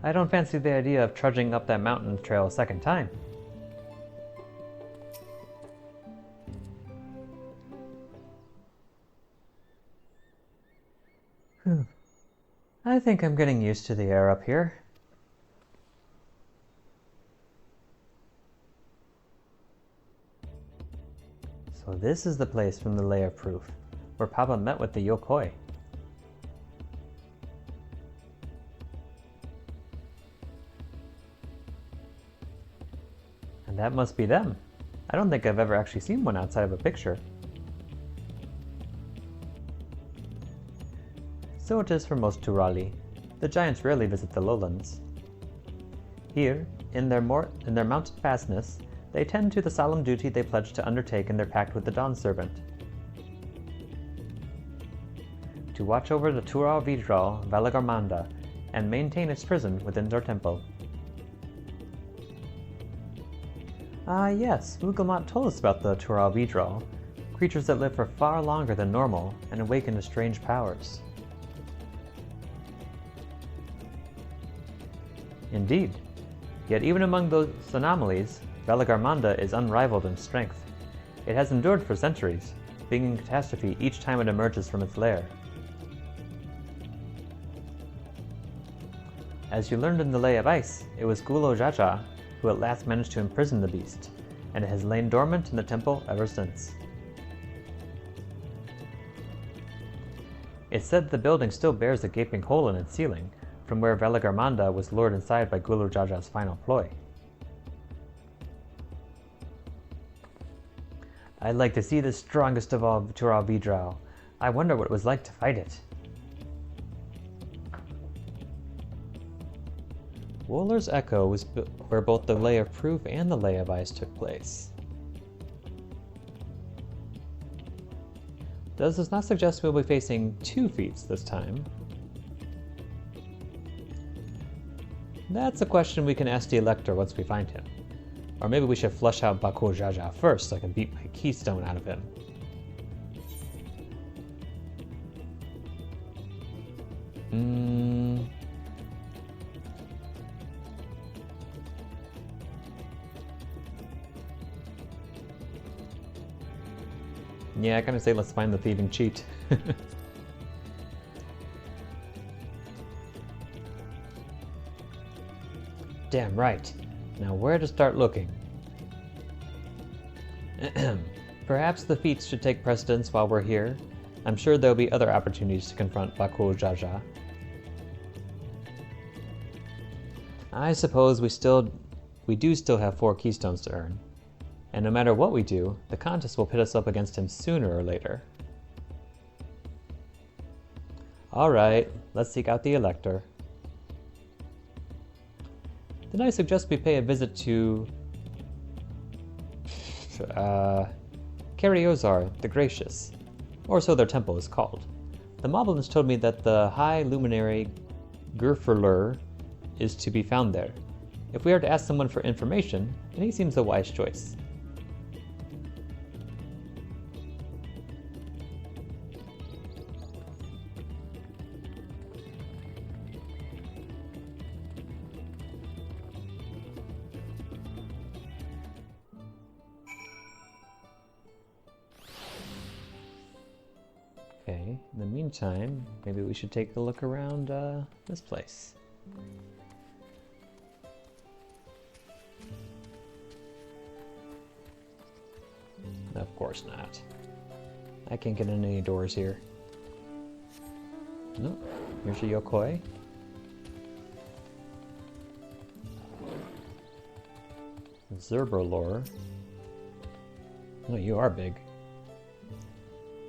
I don't fancy the idea of trudging up that mountain trail a second time. I think I'm getting used to the air up here. So this is the place from the Lay of Proof, where Papa met with the Yok Huy. And that must be them. I don't think I've ever actually seen one outside of a picture. So it is for most Turali. The giants rarely visit the lowlands. Here, in their mountain fastness, they tend to the solemn duty they pledged to undertake in their pact with the Dawn Servant. To watch over the Tura Vidral Valagarmanda and maintain its prison within their temple. Ah yes, Mugelmont told us about the Tura Vidral, creatures that live for far longer than normal and awaken to strange powers. Indeed. Yet even among those anomalies, Valagarmanda is unrivaled in strength. It has endured for centuries, being in catastrophe each time it emerges from its lair. As you learned in the Lay of Ice, it was Gulo Jaja who at last managed to imprison the beast, and it has lain dormant in the temple ever since. It's said the building still bears a gaping hole in its ceiling, from where Valagarmanda was lured inside by Gulu Jaja's final ploy. I'd like to see the strongest of all Tura Vidral. I wonder what it was like to fight it. Woller's Echo was where both the Lay of Proof and the Lay of Ice took place. Does this not suggest we'll be facing 2 feats this time? That's a question we can ask the Elector once we find him. Or maybe we should flush out Bakur Jaja first so I can beat my keystone out of him. Yeah, I kind of say let's find the thieving cheat. Damn right. Now where to start looking? Perhaps the feats should take precedence while we're here. I'm sure there'll be other opportunities to confront Bakur Jaja. I suppose we do still have 4 keystones to earn. And no matter what we do, the contest will pit us up against him sooner or later. Alright, let's seek out the Elector. Then I suggest we pay a visit to Kariozar the Gracious, or so their temple is called. The Moblins told me that the High Luminary Gurfurlur is to be found there. If we are to ask someone for information, then he seems a wise choice. Okay, in the meantime, maybe we should take a look around this place. Of course not. I can't get in any doors here. Nope, here's a Yok Huy. Zerberlore. No, you are big.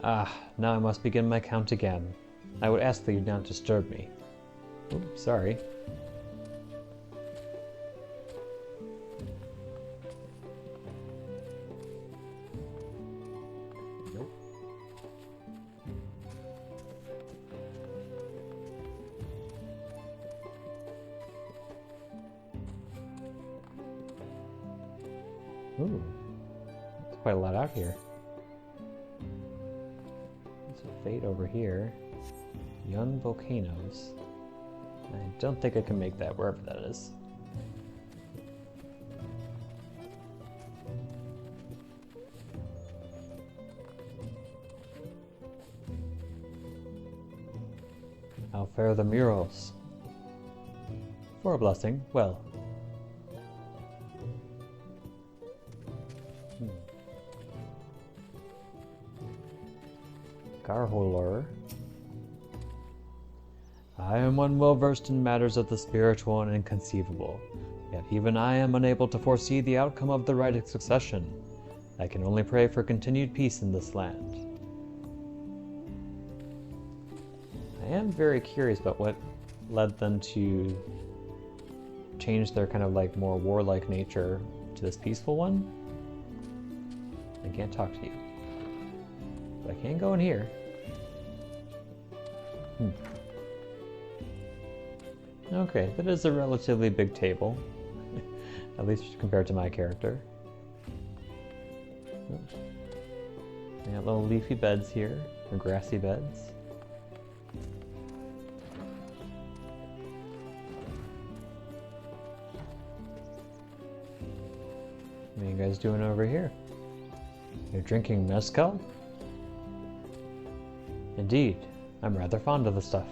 Ah, now I must begin my count again. I would ask that you not disturb me. Oh, sorry. Nope. Ooh, there's quite a lot out here. There's a fate over here. Young volcanoes. I don't think I can make that, wherever that is. How fare the murals? For a blessing, well. Garholor. I am one well versed in matters of the spiritual and inconceivable, yet even I am unable to foresee the outcome of the right of succession. I can only pray for continued peace in this land. I am very curious about what led them to change their kind of like more warlike nature to this peaceful one. I can't talk to you, but I can go in here. Okay, that is a relatively big table, at least compared to my character. They got little leafy beds here, or grassy beds. What are you guys doing over here? You're drinking mezcal? Indeed, I'm rather fond of the stuff.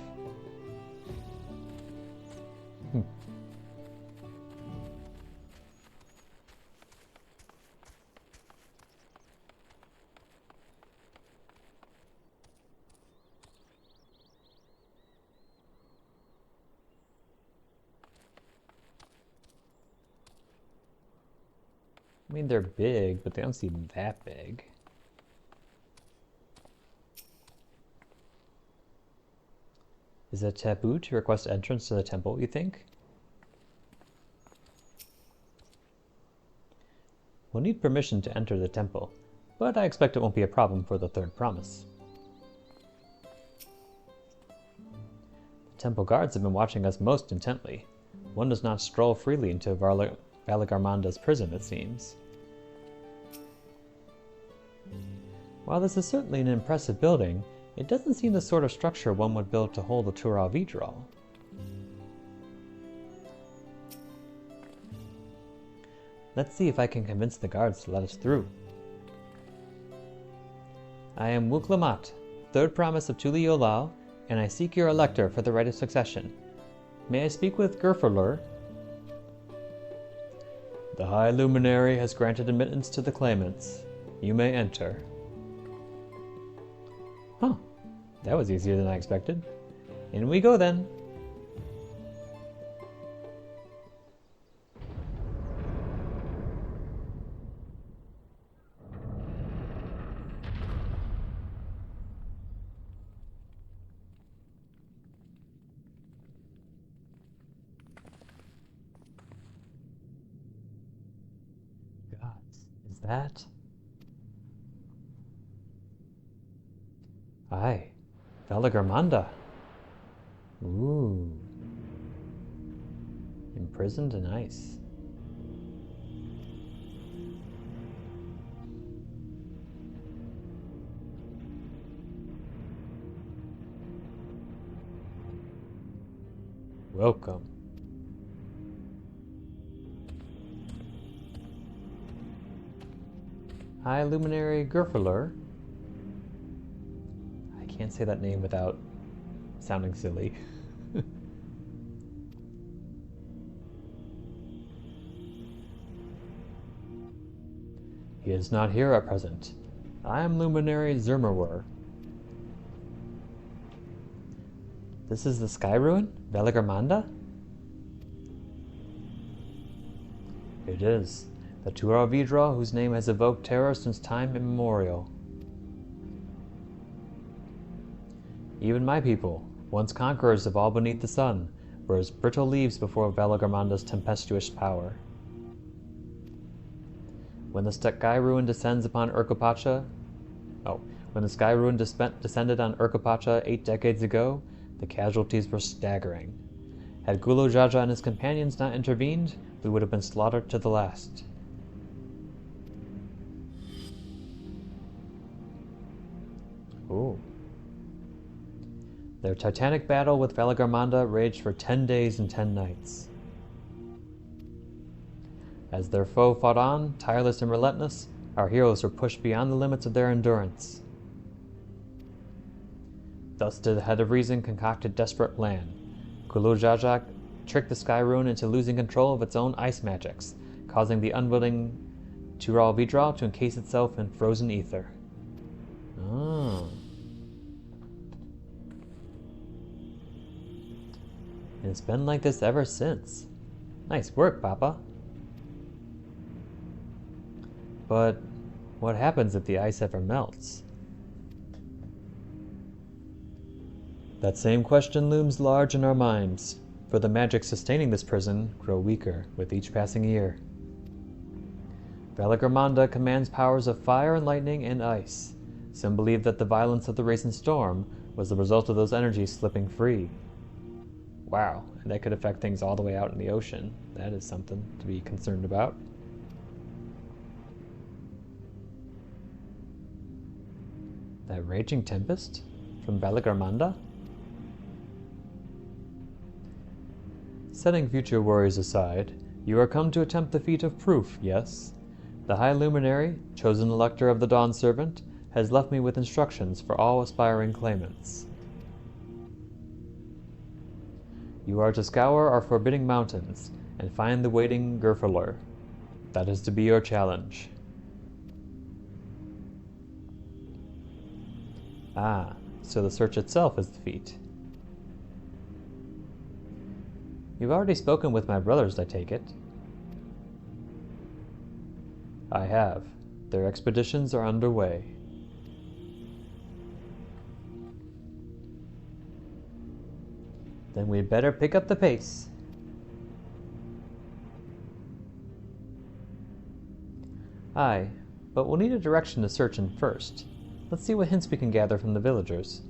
I mean, they're big, but they don't seem that big. Is it taboo to request entrance to the temple, you think? We'll need permission to enter the temple, but I expect it won't be a problem for the third promise. The temple guards have been watching us most intently. One does not stroll freely into Valagarmanda's prison, it seems. While this is certainly an impressive building, it doesn't seem the sort of structure one would build to hold a Tural Vidral. Let's see if I can convince the guards to let us through. I am Wuklamat, third promise of Tuli Olal, and I seek your elector for the right of succession. May I speak with Gerferlur? The High Luminary has granted admittance to the claimants. You may enter. Huh. That was easier than I expected. In we go then. Gods, is that? Aye. Valagarmanda. Ooh. Imprisoned in ice. Welcome. High Luminary Gerfeler. I can't say that name without sounding silly. He is not here at present. I am Luminary Zermerwer. This is the Sky Ruin? Valagarmanda? It is. The Tural Vidra whose name has evoked terror since time immemorial. Even my people, once conquerors of all beneath the sun, were as brittle leaves before Valagarmanda's tempestuous power. When the Sky Ruin descends upon Urkapacha... when the Sky Ruin descended on Urkapacha 8 decades ago, the casualties were staggering. Had Gulo Jaja and his companions not intervened, we would have been slaughtered to the last. Ooh. Their titanic battle with Valagarmanda raged for 10 days and 10 nights. As their foe fought on, tireless and relentless, our heroes were pushed beyond the limits of their endurance. Thus did the Head of Reason concoct a desperate plan. Kulujajak tricked the Sky Rune into losing control of its own ice magics, causing the unwilling Tural Vidral to encase itself in frozen ether. Oh. And it's been like this ever since. Nice work, Papa. But what happens if the ice ever melts? That same question looms large in our minds, for the magic sustaining this prison grow weaker with each passing year. Valagarmanda commands powers of fire and lightning and ice. Some believe that the violence of the recent storm was the result of those energies slipping free. Wow, and that could affect things all the way out in the ocean. That is something to be concerned about. That raging tempest from Valagarmanda? Setting future worries aside, you are come to attempt the feat of proof, yes? The High Luminary, chosen elector of the Dawn Servant, has left me with instructions for all aspiring claimants. You are to scour our forbidding mountains and find the waiting Gurfaler. That is to be your challenge. Ah, so the search itself is the feat. You've already spoken with my brothers, I take it. I have. Their expeditions are underway. Then we'd better pick up the pace. Aye, but we'll need a direction to search in first. Let's see what hints we can gather from the villagers.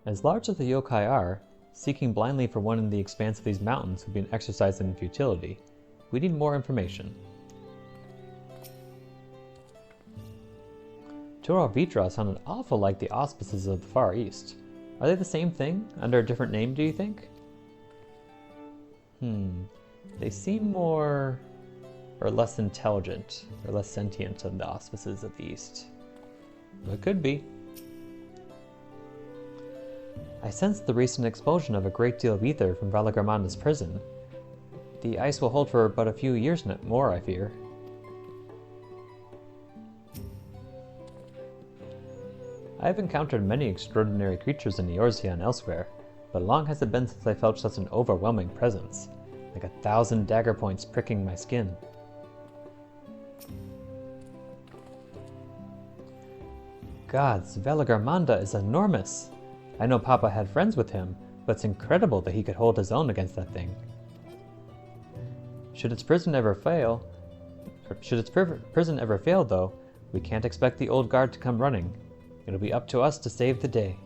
As large as the yokai are, seeking blindly for one in the expanse of these mountains would be an exercise in futility. We need more information. Tural Vitra sounded awful like the auspices of the Far East. Are they the same thing, under a different name, do you think? They seem more... or less intelligent, or less sentient than the auspices of the East. But could be. I sensed the recent expulsion of a great deal of ether from Valagarmanda's prison. The ice will hold for but a few years more, I fear. I have encountered many extraordinary creatures in Eorzea and elsewhere, but long has it been since I felt such an overwhelming presence, like 1,000 dagger points pricking my skin. Gods, Valagarmanda is enormous! I know Papa had friends with him, but it's incredible that he could hold his own against that thing. Should its prison ever fail, though, we can't expect the old guard to come running. It'll be up to us to save the day.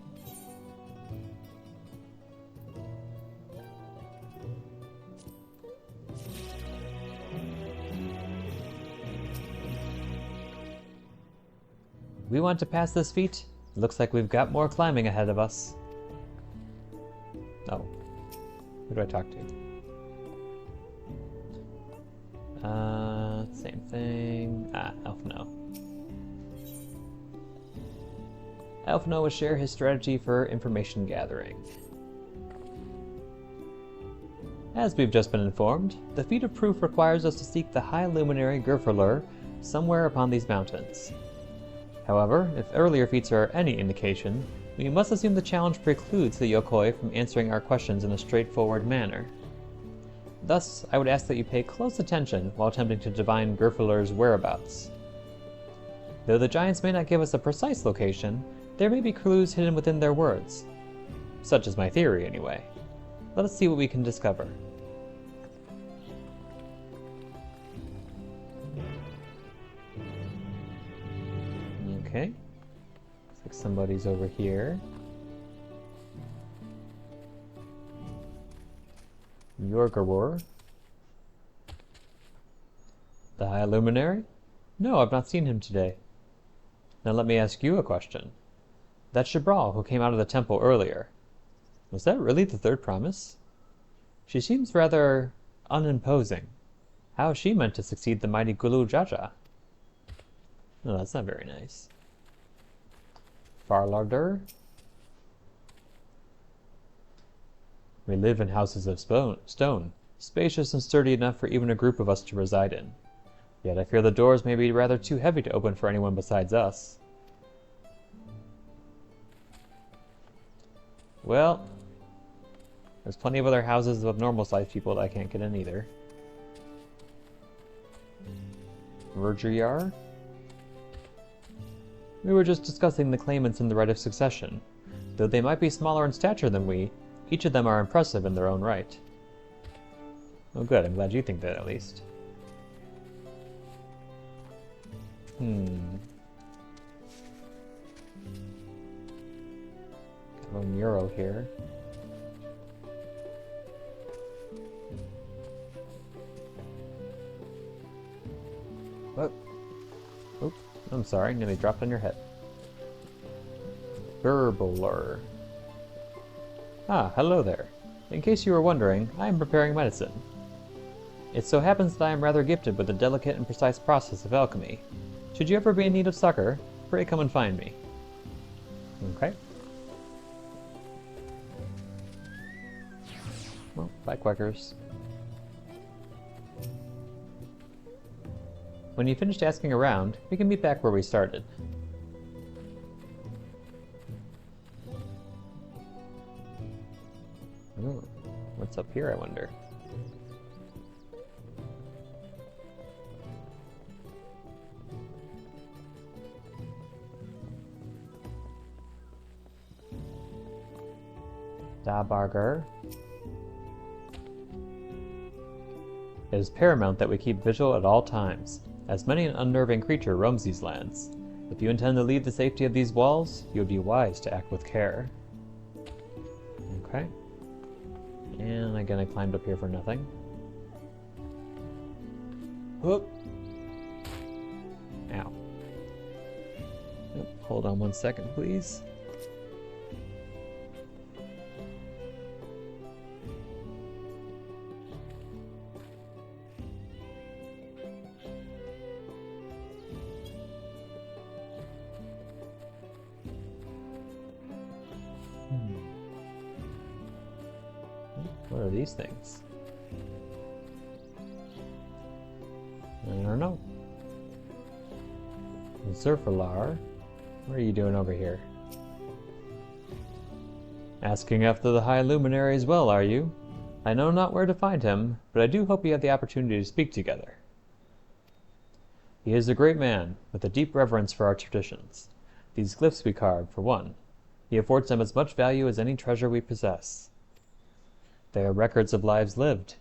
We want to pass this feat? Looks like we've got more climbing ahead of us. Oh. Who do I talk to? Same thing. Elfno. Elfno will share his strategy for information gathering. As we've just been informed, the feat of proof requires us to seek the High Luminary Gurfaler somewhere upon these mountains. However, if earlier feats are any indication, we must assume the challenge precludes the Yokoi from answering our questions in a straightforward manner. Thus, I would ask that you pay close attention while attempting to divine Gurfaler's whereabouts. Though the giants may not give us a precise location, there may be clues hidden within their words. Such is my theory, anyway. Let us see what we can discover. Okay. Looks like somebody's over here. Yorgarwar. The High Luminary? No, I've not seen him today. Now let me ask you a question. That Shabral who came out of the temple earlier, was that really the third promise? She seems rather unimposing. How is she meant to succeed the mighty Gulu Jaja? No, that's not very nice. Farlarder? We live in houses of stone, spacious and sturdy enough for even a group of us to reside in. Yet I fear the doors may be rather too heavy to open for anyone besides us. Well, there's plenty of other houses of normal-sized people that I can't get in either. Vergiar? We were just discussing the claimants in the right of succession. Though they might be smaller in stature than we, each of them are impressive in their own right. Oh good, I'm glad you think that at least. Got a mural here. What? Oops, I'm sorry, nearly dropped on your head. Burbler. Ah, hello there. In case you were wondering, I am preparing medicine. It so happens that I am rather gifted with the delicate and precise process of alchemy. Should you ever be in need of succor, pray come and find me. Okay. Well, bye, Quackers. When you finished asking around, we can meet back where we started. Oh, what's up here, I wonder? Dabarger. It is paramount that we keep vigil at all times, as many an unnerving creature roams these lands. If you intend to leave the safety of these walls, you would be wise to act with care. Okay. And again, I climbed up here for nothing. Whoop! Ow. Oop, hold on 1 second, please. What are these things? I don't know. Zerfalar, what are you doing over here? Asking after the High Luminary as well, are you? I know not where to find him, but I do hope we have the opportunity to speak together. He is a great man, with a deep reverence for our traditions. These glyphs we carve, for one. He affords them as much value as any treasure we possess. They are records of lives lived.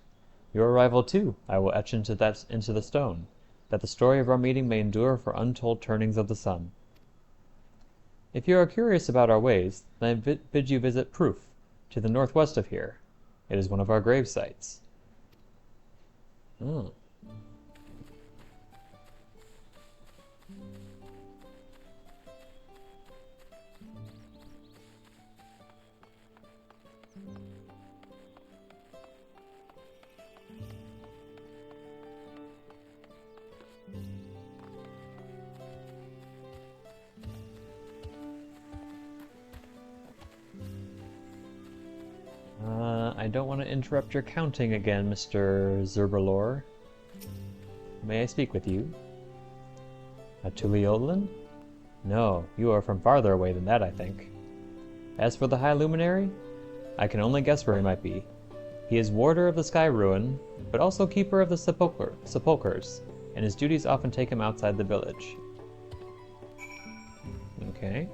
Your arrival, too, I will etch into the stone, that the story of our meeting may endure for untold turnings of the sun. If you are curious about our ways, then I bid you visit Proof, to the northwest of here. It is one of our grave sites. Oh. I don't want to interrupt your counting again, Mr. Zerbalor. May I speak with you? A Tuliolin? No, you are from farther away than that, I think. As for the High Luminary, I can only guess where he might be. He is warder of the Sky Ruin, but also keeper of the sepulchres, and his duties often take him outside the village. Okay.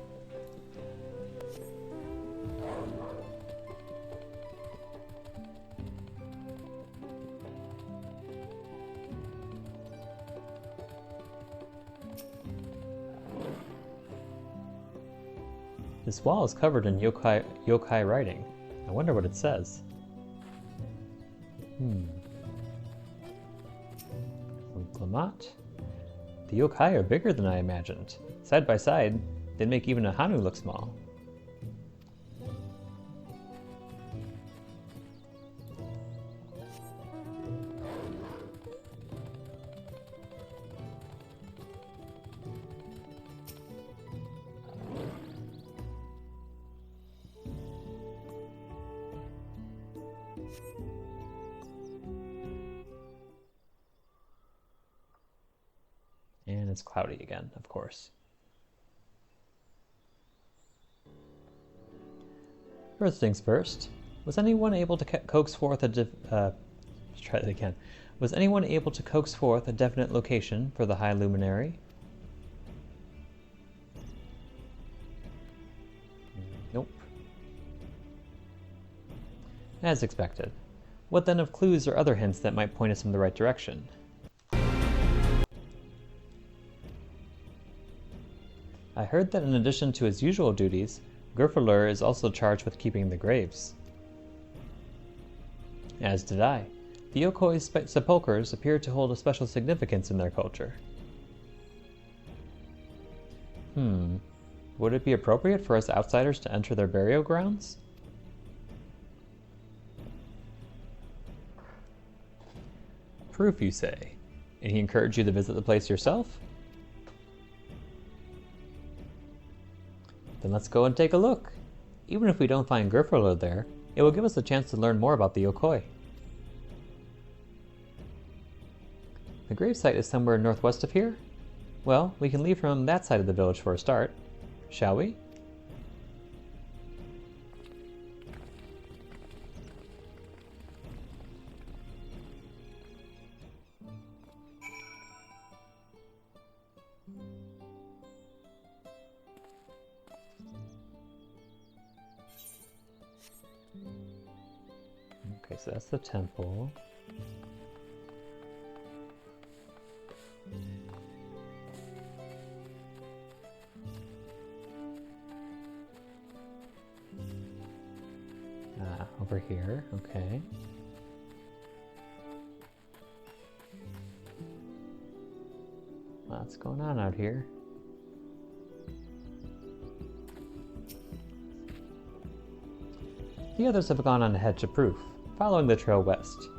This wall is covered in yokai writing. I wonder what it says. From Clement. The yokai are bigger than I imagined. Side by side, they'd make even a Hanu look small. And it's cloudy again, of course. First things first. Was anyone able to coax forth a let's try that again. Was anyone able to coax forth a definite location for the High Luminary? Nope. As expected. What then of clues or other hints that might point us in the right direction? I heard that in addition to his usual duties, Gerfalur is also charged with keeping the graves. As did I. The Yokoi's sepulchres appear to hold a special significance in their culture. Would it be appropriate for us outsiders to enter their burial grounds? Proof, you say? And he encouraged you to visit the place yourself? Then let's go and take a look. Even if we don't find Gerfalur there, it will give us a chance to learn more about the Yokoi. The gravesite is somewhere northwest of here? Well, we can leave from that side of the village for a start. Shall we? Okay, so that's the temple. Over here, okay. What's going on out here? The others have gone on ahead to proof, following the trail west.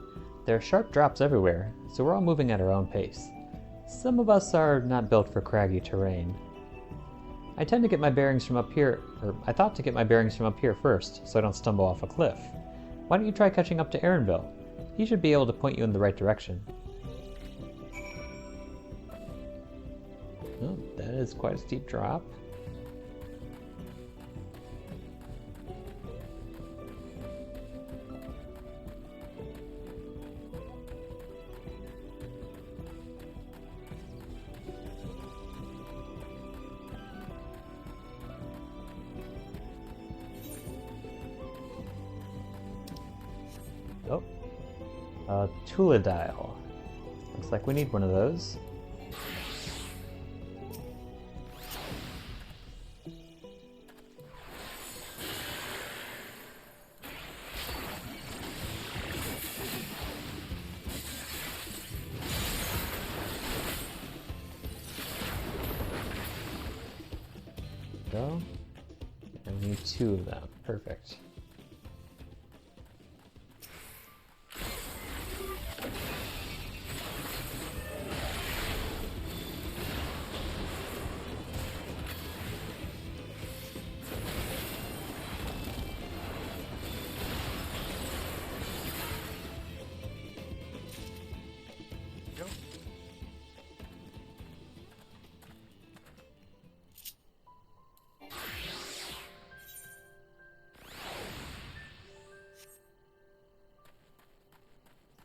There are sharp drops everywhere, so we're all moving at our own pace. Some of us are not built for craggy terrain. I tend to get my bearings from up here, or I thought to get my bearings from up here first, so I don't stumble off a cliff. Why don't you try catching up to Aaronville? He should be able to point you in the right direction. Oh, that is quite a steep drop. Oh, Tuladile. Looks like we need one of those. Go. And we need 2 of them. Perfect.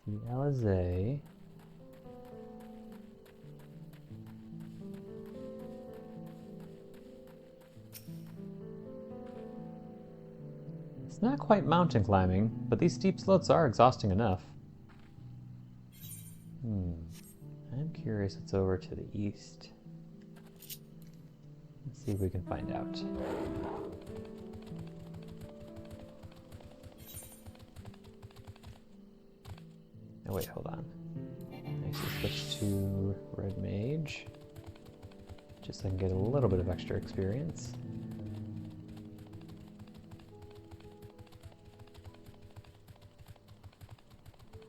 The Alizé. It's not quite mountain climbing, but these steep slopes are exhausting enough. I'm curious what's over to the east. Let's See if we can find out. Oh wait, hold on. I need to switch to Red Mage, just so I can get a little bit of extra experience.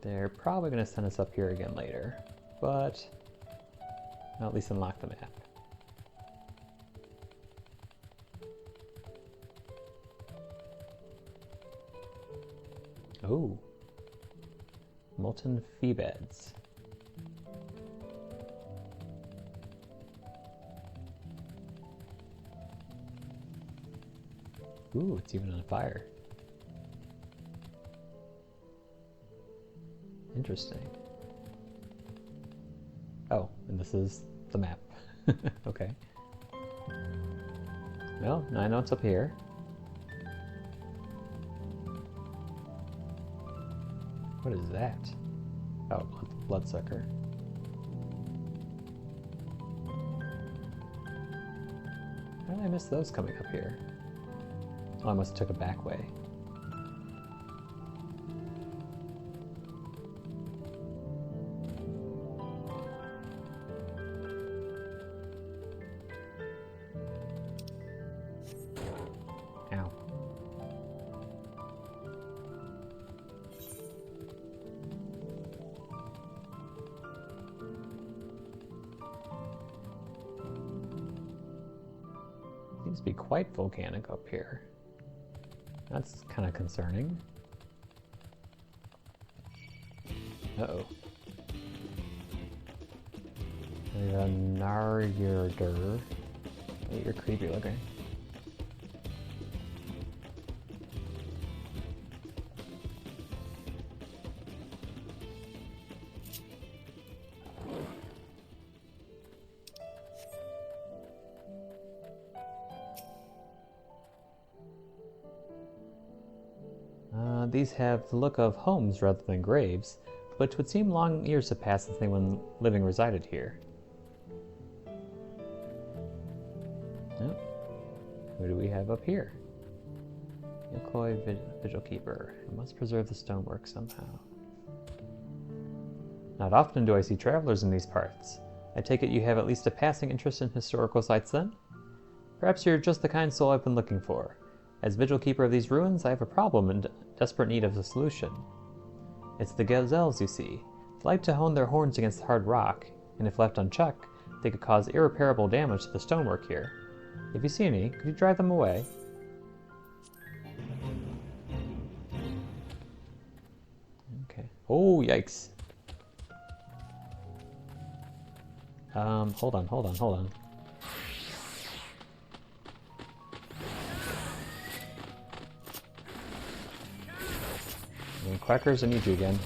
They're probably going to send us up here again later, but I'll at least unlock the map. Oh, molten fee beds. Ooh, it's even on fire. Interesting. Oh, and this is the map. Okay. Well, I know it's up here. What is that? Oh, bloodsucker. How did I miss those coming up here? Oh, I must have took a back way. Ow. Seems to be quite volcanic up here. That's kind of concerning. Uh-oh. There's a Nargirder. Oh, you're creepy looking. These have the look of homes rather than graves, but it would seem long years have passed since anyone living resided here. Oh. Who do we have up here? Yok Huy, Vigil Keeper. I must preserve the stonework somehow. Not often do I see travelers in these parts. I take it you have at least a passing interest in historical sites then? Perhaps you're just the kind soul I've been looking for. As Vigil Keeper of these ruins, I have a problem in desperate need of a solution. It's the gazelles, you see. They like to hone their horns against hard rock, and if left unchecked, they could cause irreparable damage to the stonework here. If you see any, could you drive them away? Okay. Oh, yikes. Hold on. Quackers, I need you again.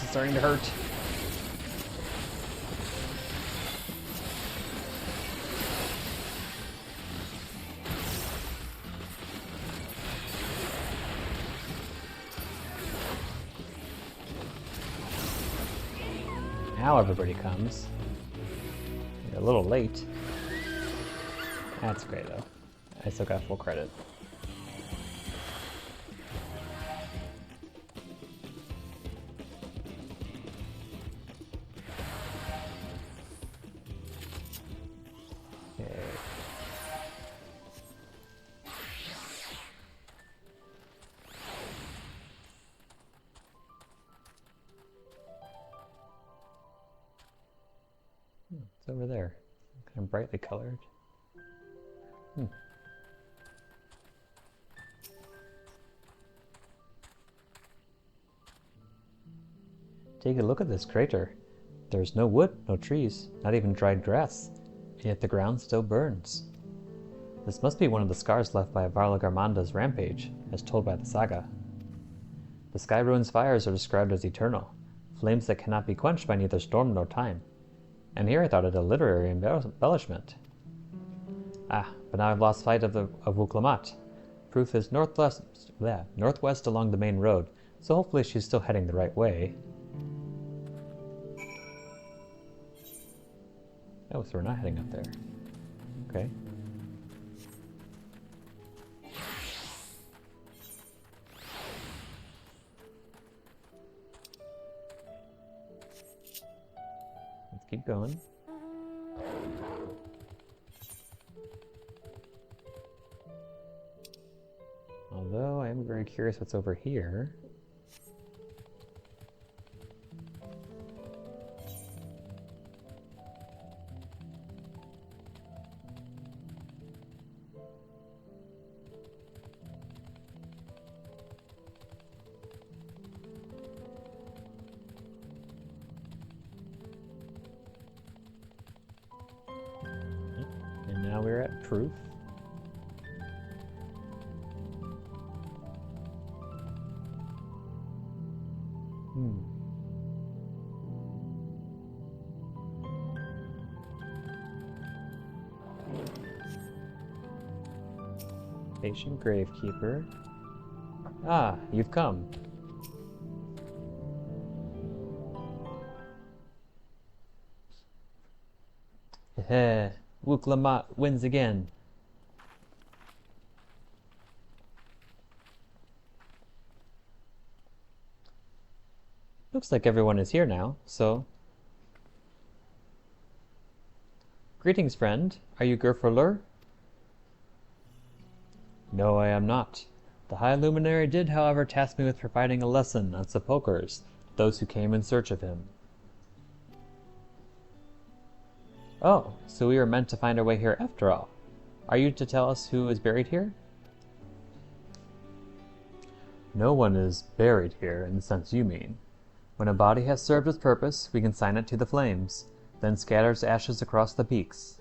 is starting to hurt. Now everybody comes. You're a little late. That's great though. I still got full credit. Okay. It's over there. Kind of brightly colored. Take a look at this crater. There's no wood, no trees, not even dried grass, and yet the ground still burns. This must be one of the scars left by Varla Garmanda's rampage, as told by the saga. The Sky Ruin's fires are described as eternal, flames that cannot be quenched by neither storm nor time. And here I thought it a literary embellishment. But now I've lost sight of Wuklamat. Proof is northwest along the main road, so hopefully she's still heading the right way. Oh, so we're not heading up there. Okay. Let's keep going. Although I am very curious what's over here. And now we're at proof. Patient Gravekeeper. Ah, you've come. Heh, Wuklamat wins again. Looks like everyone is here now, so... Greetings, friend. Are you Gerfurlur? No, I am not. The High Luminary did, however, task me with providing a lesson on sepulchres to those who came in search of him. Oh, so we were meant to find our way here after all. Are you to tell us who is buried here? No one is buried here in the sense you mean. When a body has served its purpose, we consign it to the flames, then scatters ashes across the peaks.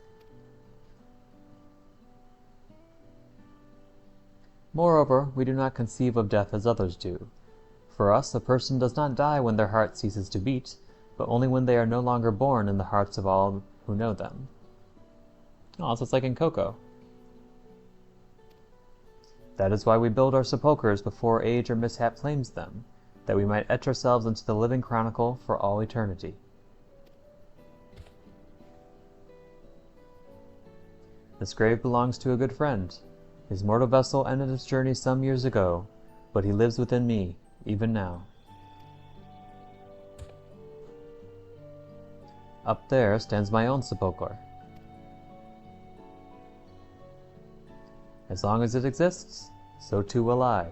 Moreover, we do not conceive of death as others do. For us, a person does not die when their heart ceases to beat, but only when they are no longer born in the hearts of all who know them. Oh, so it's like in Coco. That is why we build our sepulchres before age or mishap claims them, that we might etch ourselves into the living chronicle for all eternity. This grave belongs to a good friend. His mortal vessel ended its journey some years ago, but he lives within me, even now. Up there stands my own sepulchre. As long as it exists, so too will I.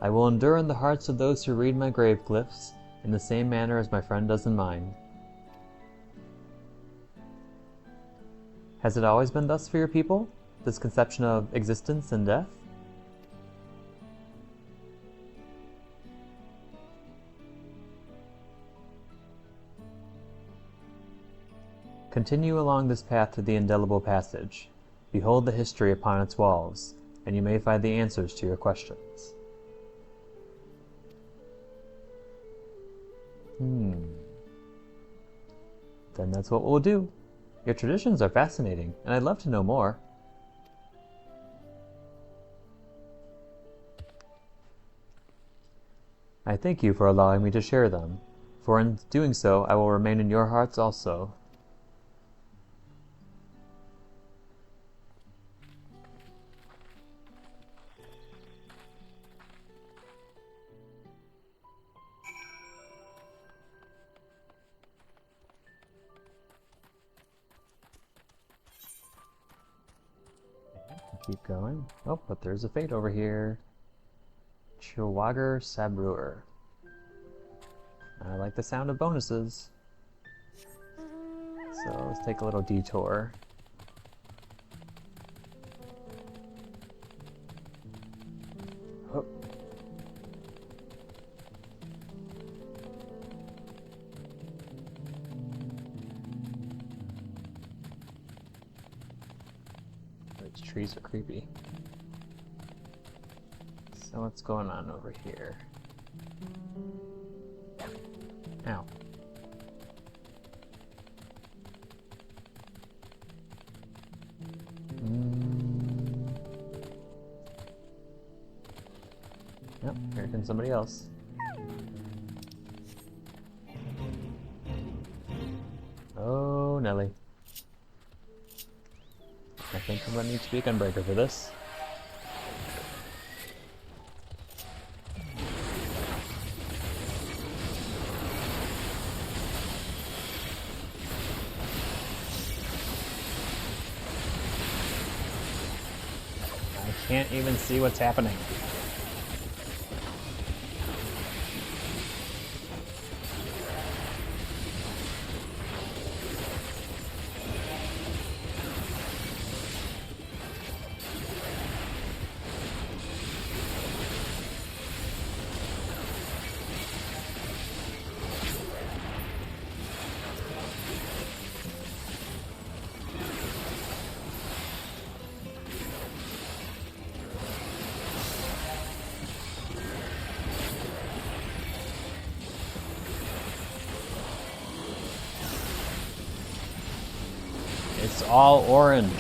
I will endure in the hearts of those who read my grave glyphs in the same manner as my friend does in mine. Has it always been thus for your people, this conception of existence and death? Continue along this path to the indelible passage. Behold the history upon its walls, and you may find the answers to your questions. Then that's what we'll do. Your traditions are fascinating, and I'd love to know more. I thank you for allowing me to share them, for in doing so I will remain in your hearts also. Keep going. Oh, but there's a fate over here. Chilwager Sabruer. I like the sound of bonuses. So let's take a little detour. Oh. Those trees are creepy. So what's going on over here? Ow. Yep, here comes somebody else. Oh, Nelly. I think I'm gonna need to be a gunbreaker for this. I can't even see what's happening. It's all orange.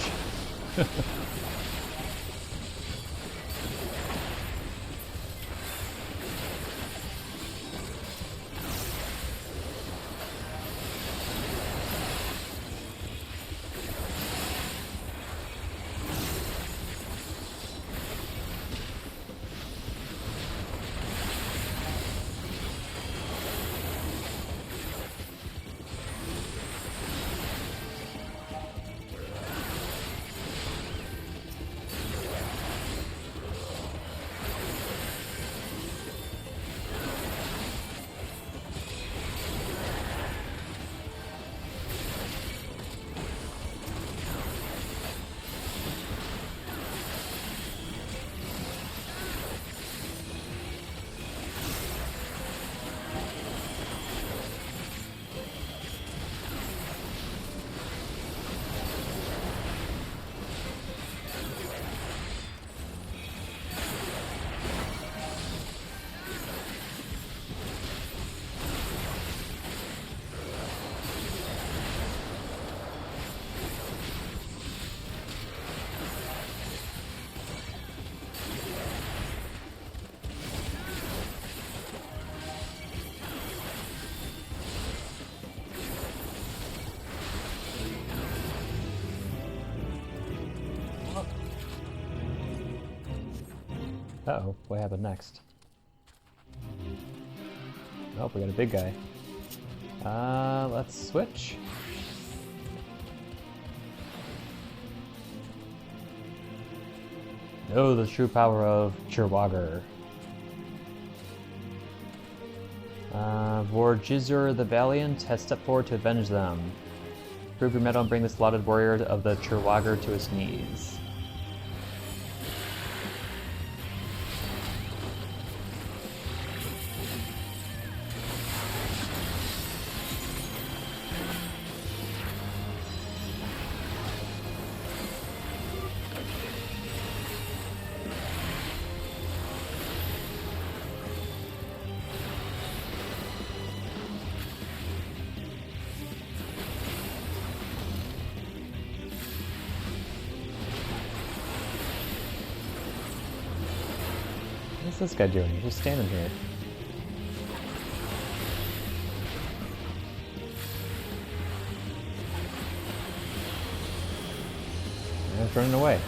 Uh-oh, what happened next? Oh, we got a big guy. Let's switch. Know the true power of Chirwager. Vorjizur the Valiant has stepped forward to avenge them. Prove your mettle and bring this lauded warrior of the Chirwager to his knees. What's this guy doing? He's just standing here. And he's running away.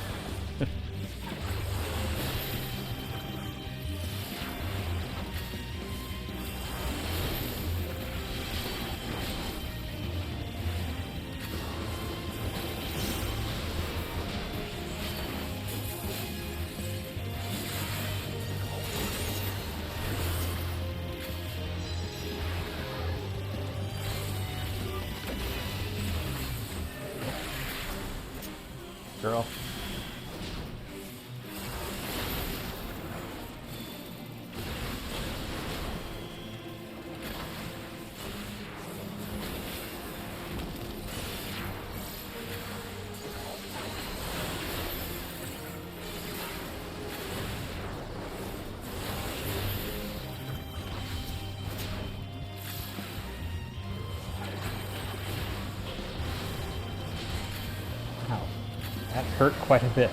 Girl. Wow. That hurt quite a bit.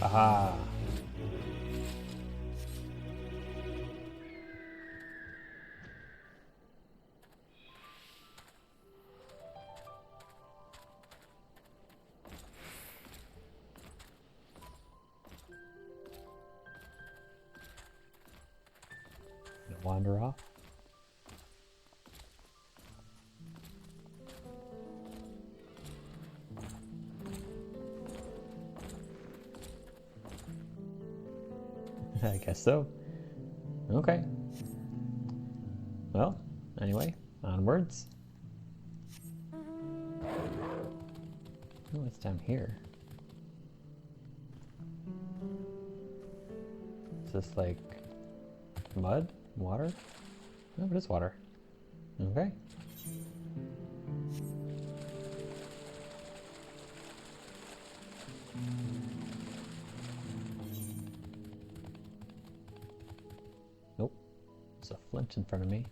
Aha. Gonna wander off. I guess so. Okay. Well, anyway, onwards. Oh, it's down here. Is this like mud? Water? No, it is water. Okay. Nope. There's a flint in front of me.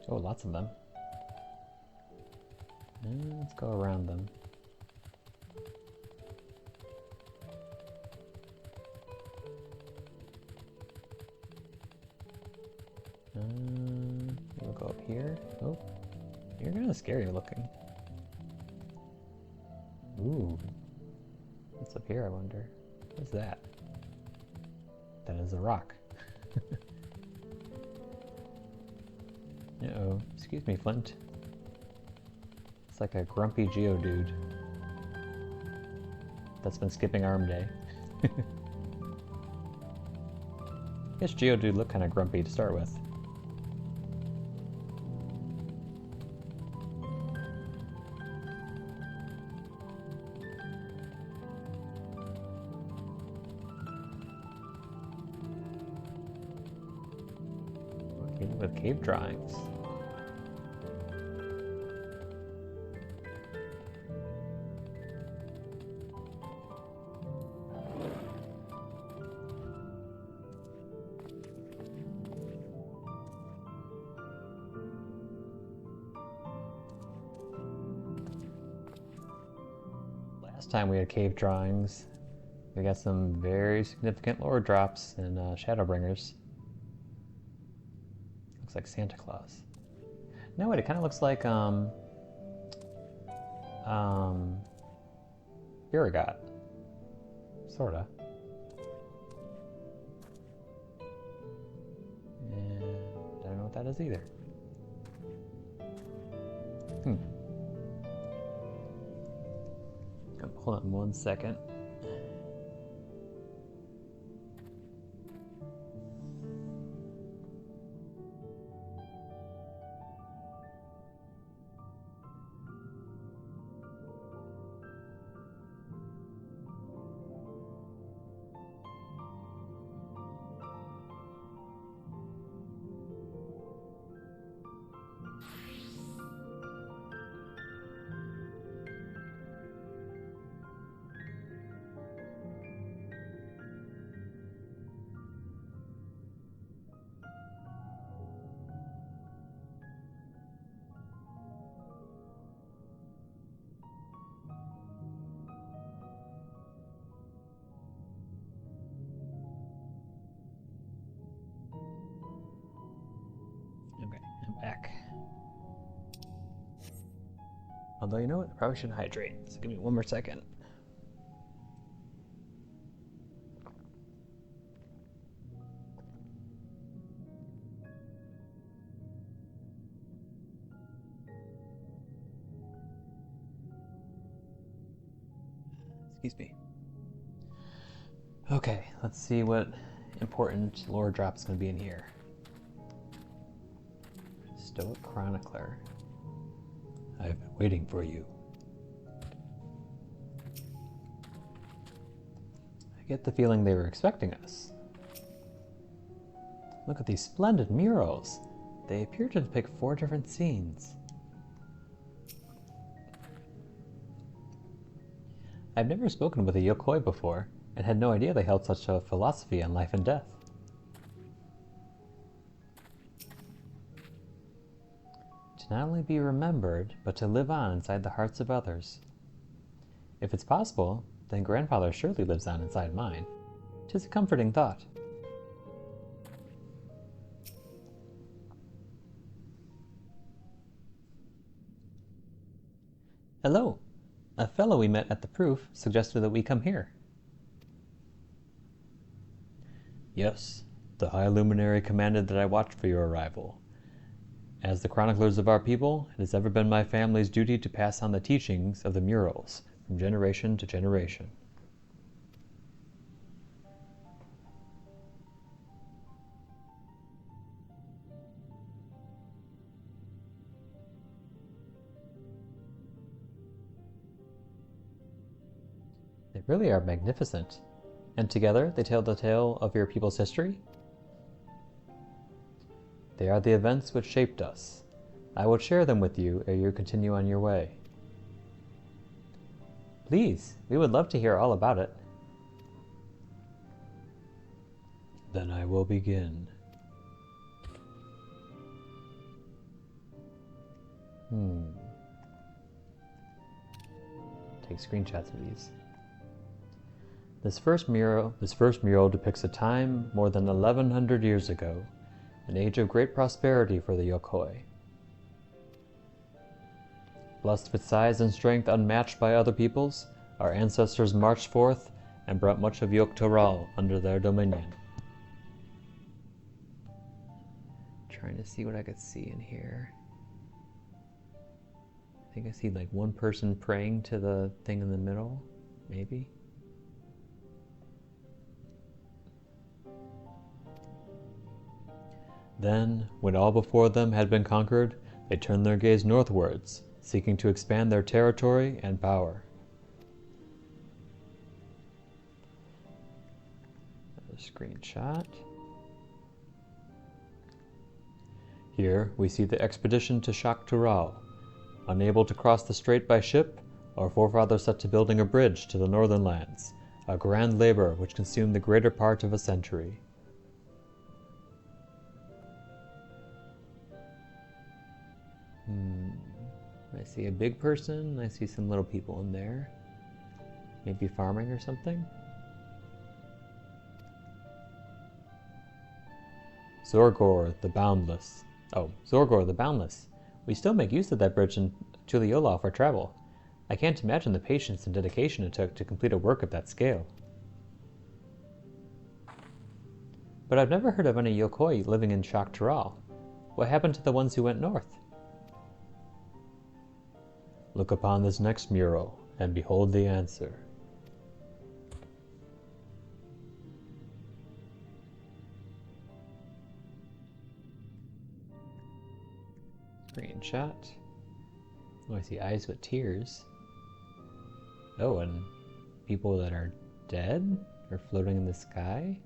Oh, lots of them. And let's go around them. We'll go up here. Oh, you're kind of scary looking. Ooh. What's up here, I wonder? What's that? That is a rock. Uh-oh. Excuse me, Flint. It's like a grumpy Geodude that's been skipping arm day. I guess Geodude looked kind of grumpy to start with. Working with cave drawings. Last time we had cave drawings, we got some very significant lore drops in Shadowbringers. Looks like Santa Claus. No, wait, it kind of looks like Biragot. Sorta. And I don't know what that is either. Hold on 1 second. Okay, I'm back. Although, you know what? I probably should hydrate. So give me 1 more second. Excuse me. Okay, let's see what important lore drop is going to be in here. Stoic Chronicler. I've been waiting for you. I get the feeling they were expecting us. Look at these splendid murals. They appear to depict 4 different scenes. I've never spoken with a Yok Huy before, and had no idea they held such a philosophy on life and death. To not only be remembered, but to live on inside the hearts of others. If it's possible, then grandfather surely lives on inside mine. 'Tis a comforting thought. Hello. A fellow we met at the proof suggested that we come here. Yes, the High Luminary commanded that I watch for your arrival. As the chroniclers of our people, it has ever been my family's duty to pass on the teachings of the murals from generation to generation. They really are magnificent, and together they tell the tale of your people's history. They are the events which shaped us. I will share them with you ere you continue on your way. Please, we would love to hear all about it. Then I will begin. Take screenshots of these. This first mural depicts a time more than 1100 years ago, an age of great prosperity for the Yok Huy. Blessed with size and strength unmatched by other peoples, our ancestors marched forth and brought much of Yok under their dominion. Trying to see what I could see in here. I think I see like one person praying to the thing in the middle, maybe. Then, when all before them had been conquered, they turned their gaze northwards, seeking to expand their territory and power. Another screenshot. Here we see the expedition to Shak Tural. Unable to cross the strait by ship, our forefathers set to building a bridge to the northern lands, a grand labor which consumed the greater part of a century. I see a big person, I see some little people in there. Maybe farming or something? Zorgor the Boundless. Oh, Zorgor the Boundless. We still make use of that bridge in Tuliola for travel. I can't imagine the patience and dedication it took to complete a work of that scale. But I've never heard of any Yok Huy living in Shak Tural. What happened to the ones who went north? Look upon this next mural, and behold the answer. Screenshot. Oh, I see eyes with tears. Oh, and people that are dead or floating in the sky?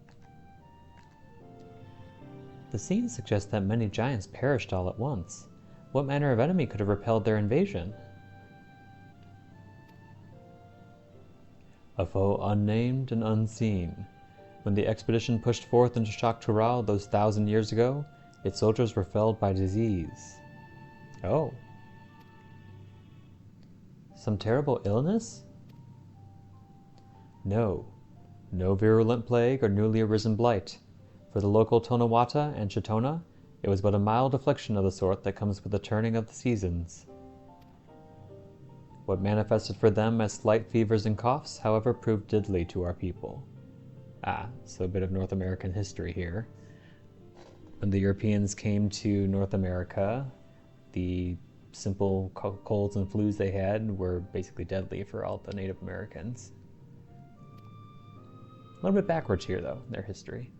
The scene suggests that many giants perished all at once. What manner of enemy could have repelled their invasion? A foe unnamed and unseen. When the expedition pushed forth into Shaktural those 1,000 years ago, its soldiers were felled by disease. Oh. Some terrible illness? No. No virulent plague or newly arisen blight. For the local Tonawata and Chitona, it was but a mild affliction of the sort that comes with the turning of the seasons. What manifested for them as slight fevers and coughs, however, proved deadly to our people. So a bit of North American history here. When the Europeans came to North America, the simple colds and flus they had were basically deadly for all the Native Americans. A little bit backwards here, though, their history.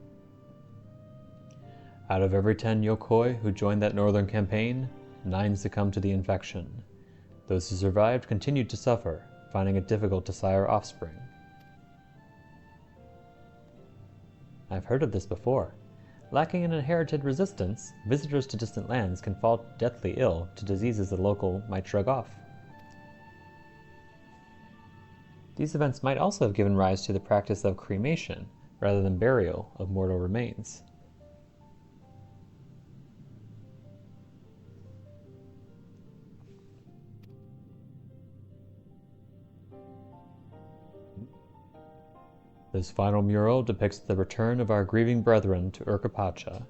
Out of every 10 Yok Huy who joined that northern campaign, 9 succumbed to the infection. Those who survived continued to suffer, finding it difficult to sire offspring. I've heard of this before. Lacking an inherited resistance, visitors to distant lands can fall deathly ill to diseases the local might shrug off. These events might also have given rise to the practice of cremation, rather than burial of mortal remains. This final mural depicts the return of our grieving brethren to Urkapacha.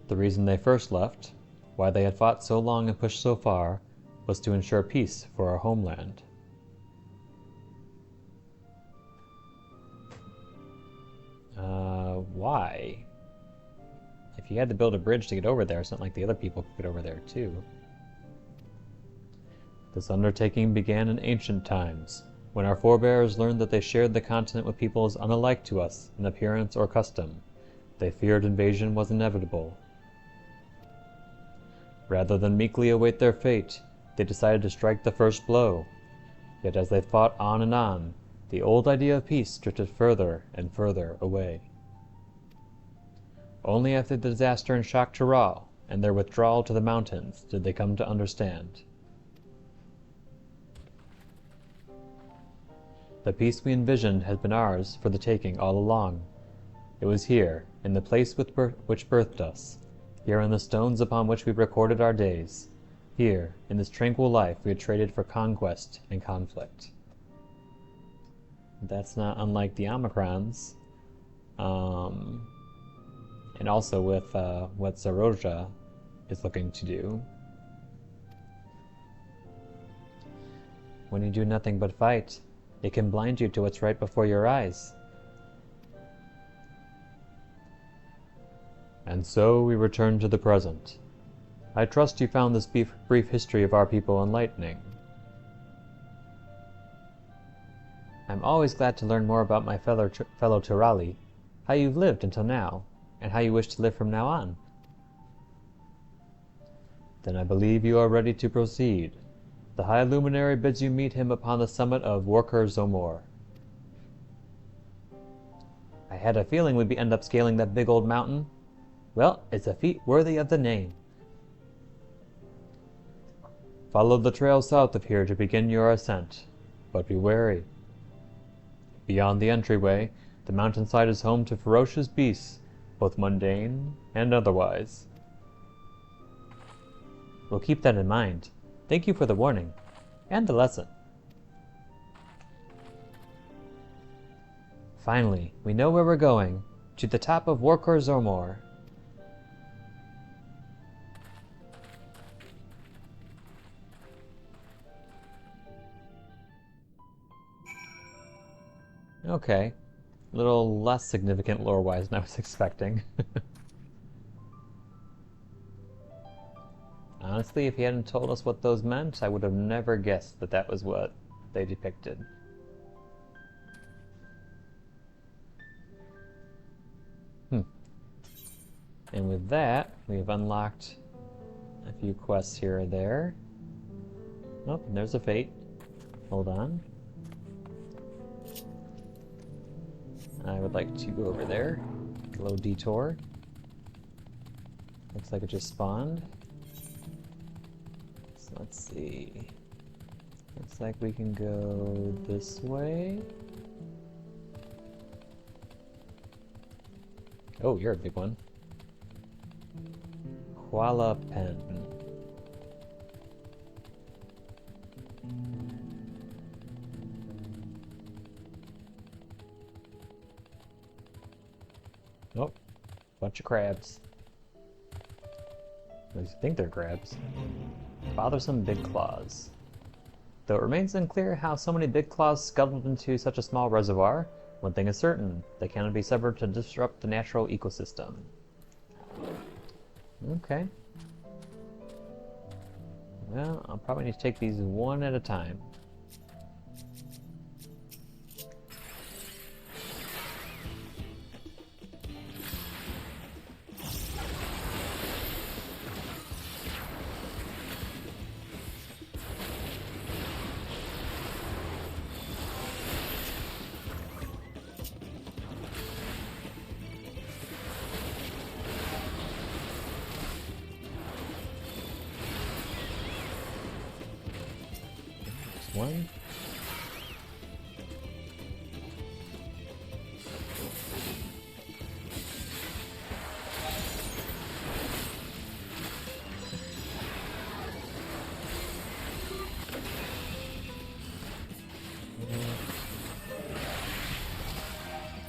The reason they first left, why they had fought so long and pushed so far, was to ensure peace for our homeland. Why? If you had to build a bridge to get over there, it's not like the other people could get over there too. This undertaking began in ancient times, when our forebears learned that they shared the continent with peoples unalike to us in appearance or custom. They feared invasion was inevitable. Rather than meekly await their fate, they decided to strike the first blow. Yet as they fought on and on, the old idea of peace drifted further and further away. Only after the disaster in Shaktural and their withdrawal to the mountains did they come to understand. The peace we envisioned had been ours for the taking all along. It was here, in the place which birthed us, here in the stones upon which we recorded our days, here, in this tranquil life we had traded for conquest and conflict. That's not unlike the Omicrons, and also with what Zaroja is looking to do. When you do nothing but fight, it can blind you to what's right before your eyes. And so we return to the present. I trust you found this brief history of our people enlightening. I'm always glad to learn more about my fellow Turali, how you've lived until now, and how you wish to live from now on. Then I believe you are ready to proceed. The High Luminary bids you meet him upon the summit of Worker Zomor. I had a feeling we'd end up scaling that big old mountain. Well, it's a feat worthy of the name. Follow the trail south of here to begin your ascent, but be wary. Beyond the entryway, the mountainside is home to ferocious beasts, both mundane and otherwise. We'll keep that in mind. Thank you for the warning, and the lesson. Finally, we know where we're going, to the top of Worker Zomor. Okay, a little less significant lore-wise than I was expecting. Honestly, if he hadn't told us what those meant, I would have never guessed that that was what they depicted. And with that, we have unlocked a few quests here or there. Oh, and there's a fate. Hold on. I would like to go over there. A little detour. Looks like it just spawned. So let's see. Looks like we can go this way. Oh, you're a big one. Koala pen. Oh, bunch of crabs. At least I think they're crabs. Bothersome big claws. Though it remains unclear how so many big claws scuttled into such a small reservoir, one thing is certain, they cannot be severed to disrupt the natural ecosystem. Okay. Well, I'll probably need to take these one at a time. One.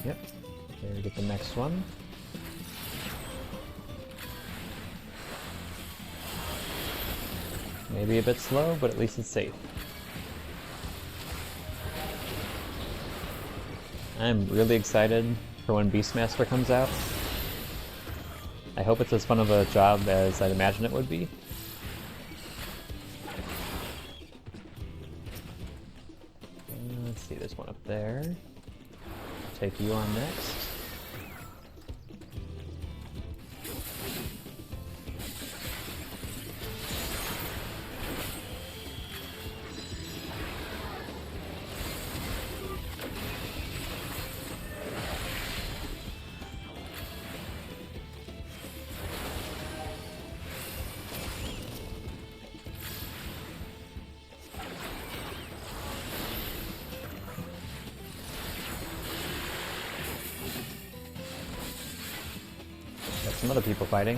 Yep. There we get the next one. Maybe a bit slow, but at least it's safe. I'm really excited for when Beastmaster comes out. I hope it's as fun of a job as I'd imagine it would be. Let's see, there's one up there. I'll take you on next. Got some other people fighting.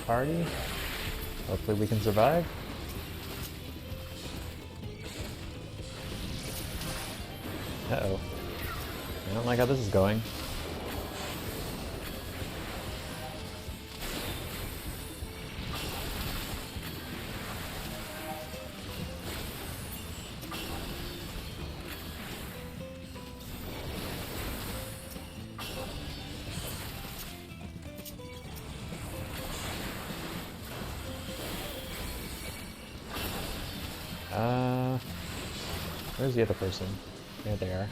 Party. Hopefully we can survive. Uh-oh. I don't like how this is going. Where's the other person? There they are.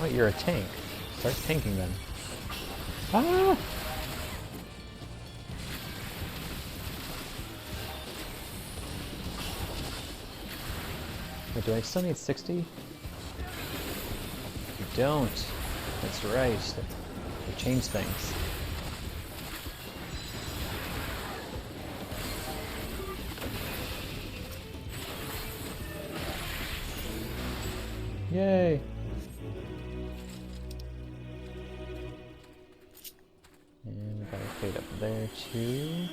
Oh, you're a tank. Start tanking then. Ah! Wait, do I still need 60? I don't. That's right. They changed things. Yay! And we got a fade up there too.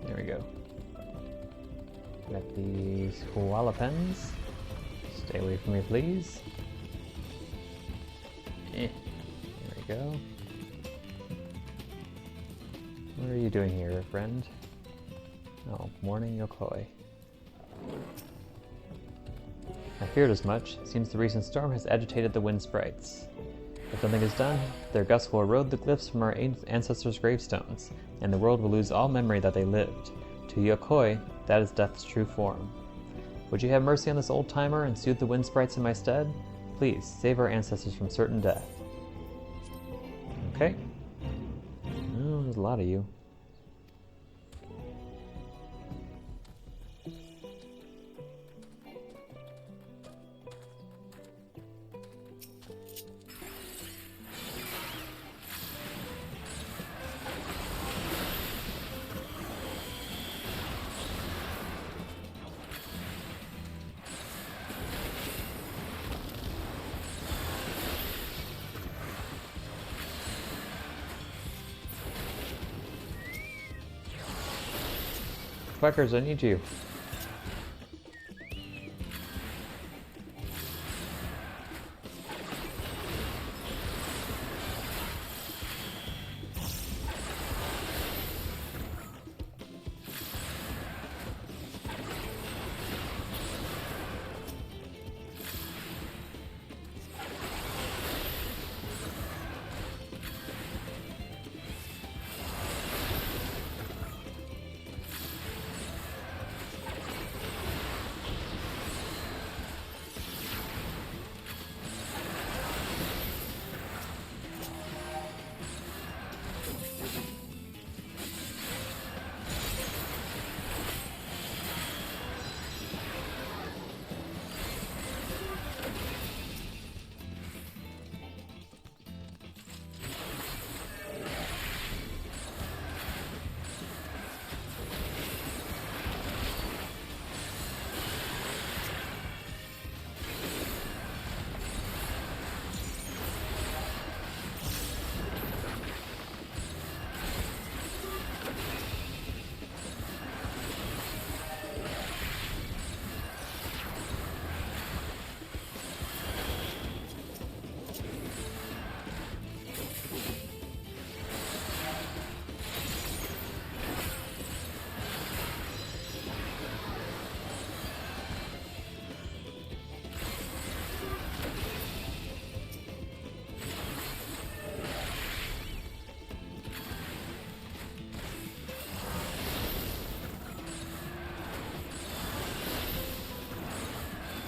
There we go. Got these koala pens. Stay away from me, please. There we go. What are you doing here, friend? Oh, morning, Yok Huy. I feared as much. It seems the recent storm has agitated the wind sprites. If nothing is done, their gusts will erode the glyphs from our ancestors' gravestones, and the world will lose all memory that they lived. To Yok Huy, that is death's true form. Would you have mercy on this old-timer and soothe the wind sprites in my stead? Please, save our ancestors from certain death. Okay. Oh, there's a lot of you. Fuckers, I need you.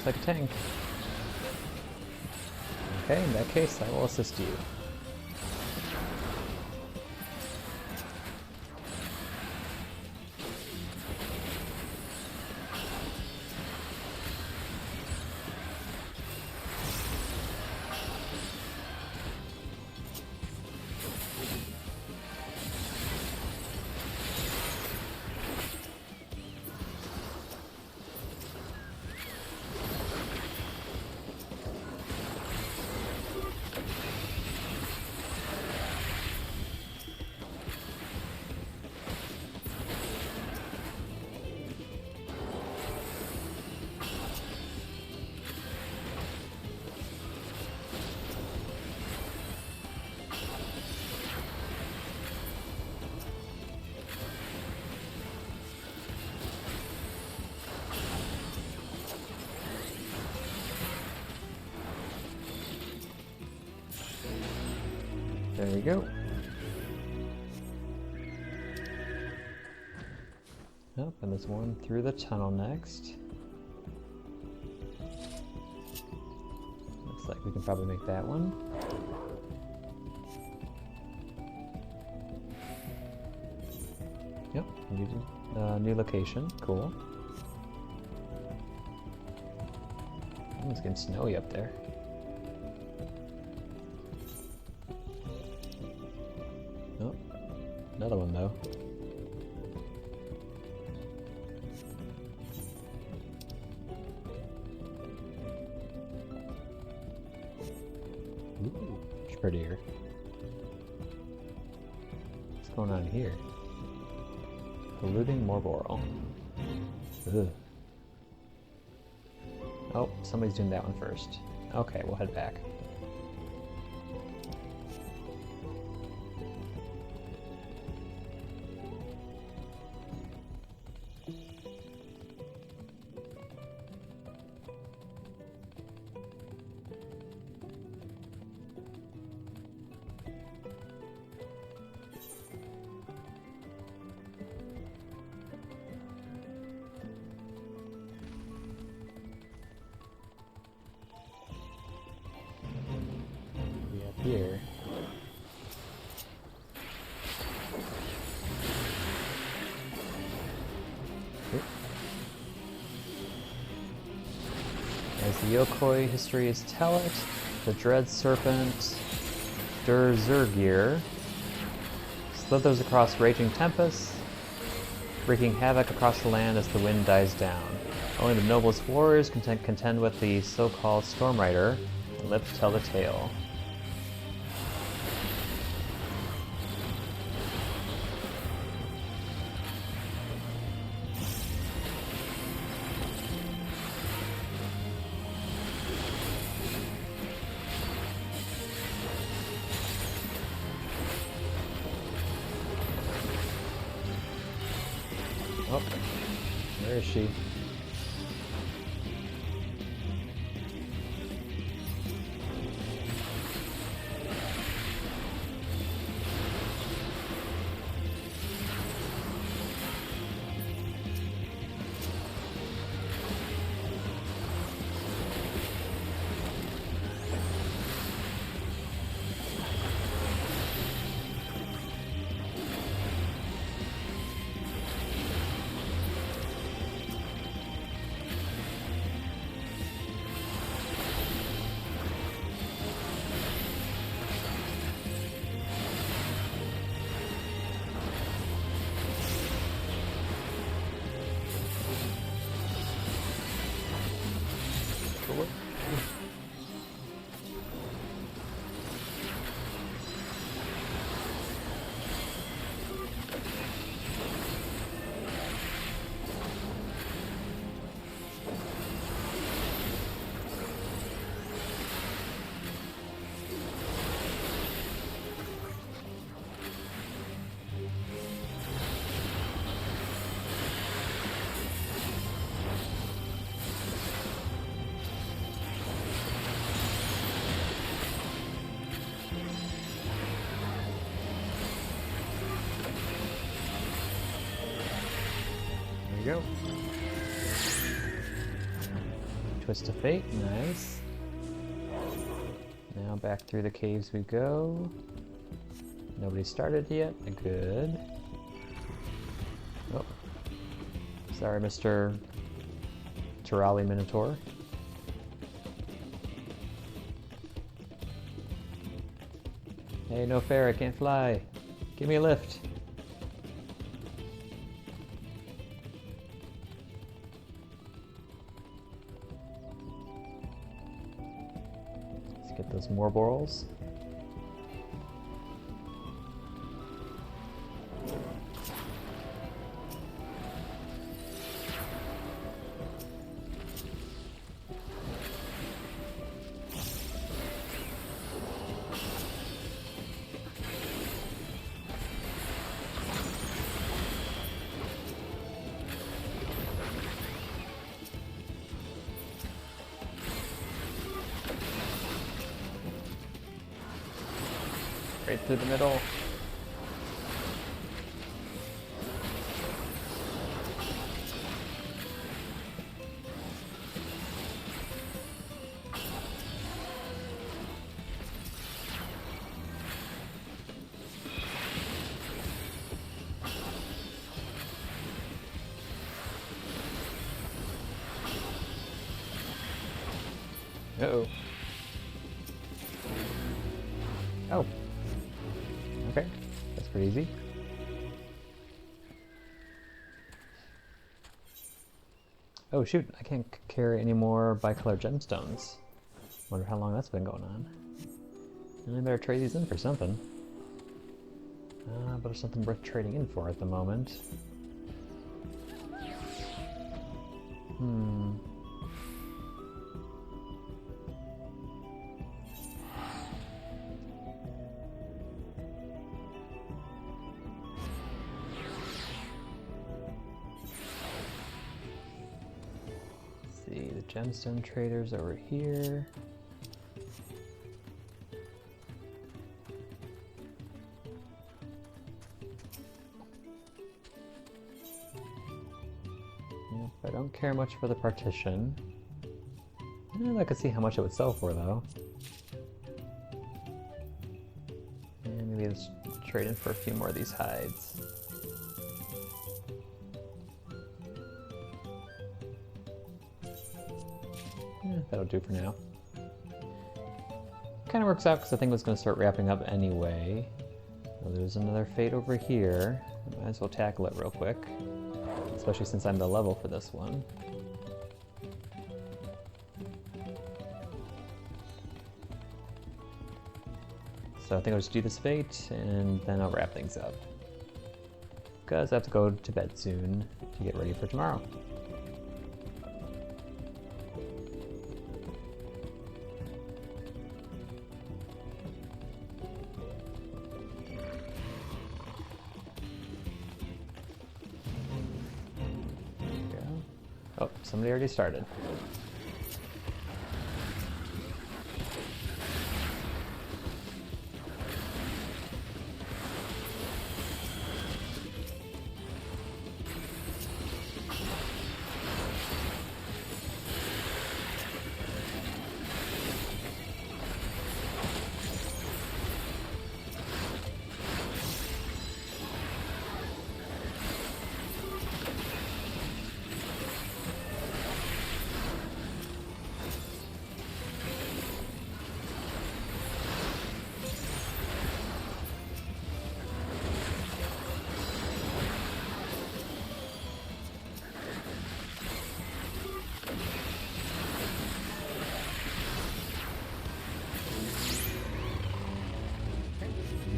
Like a tank. Okay, in that case, I will assist you. There we go. Oh, and there's one through the tunnel next. Looks like we can probably make that one. New location. Cool. Oh, it's getting snowy up there. Oh, another one though. Ooh, much prettier. What's going on here? Polluting Morboral. Ugh. Oh, somebody's doing that one first. Okay, we'll head back. Here. As the Yok Huy histories tell it, the dread serpent Durzurgir slithers across raging tempests, wreaking havoc across the land as the wind dies down. Only the noblest warriors can contend with the so-called Stormrider and live to tell the tale. Oh, where is she? Go. Twist of Fate, nice. Now back through the caves we go. Nobody started yet, good. Oh, sorry, Mr. Tirali Minotaur. Hey, no fair, I can't fly. Give me a lift. Get those Morborals. Right through the middle. Uh-oh. Oh. Okay. That's pretty easy. Oh shoot, I can't carry any more bicolor gemstones. Wonder how long that's been going on. And I better trade these in for something. But there's something worth trading in for at the moment. Let's see, the gemstone traders over here. I don't care much for the partition. I could see how much it would sell for, though. And maybe let's trade in for a few more of these hides. That'll do for now. Kind of works out because I think it was going to start wrapping up anyway. Well, there's another fate over here. Might as well tackle it real quick. Especially since I'm the level for this one. So I think I'll just do this fate, and then I'll wrap things up. Because I have to go to bed soon to get ready for tomorrow. Oh, somebody already started.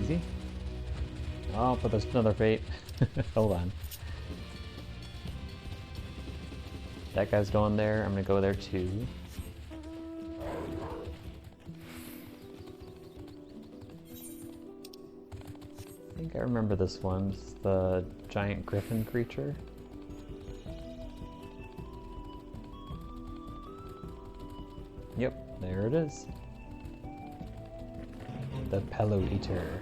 Easy. Oh, but there's another fate. Hold on. That guy's going there. I'm gonna go there too. I think I remember this one. It's the giant griffin creature. Yep, there it is. The Pillow Eater.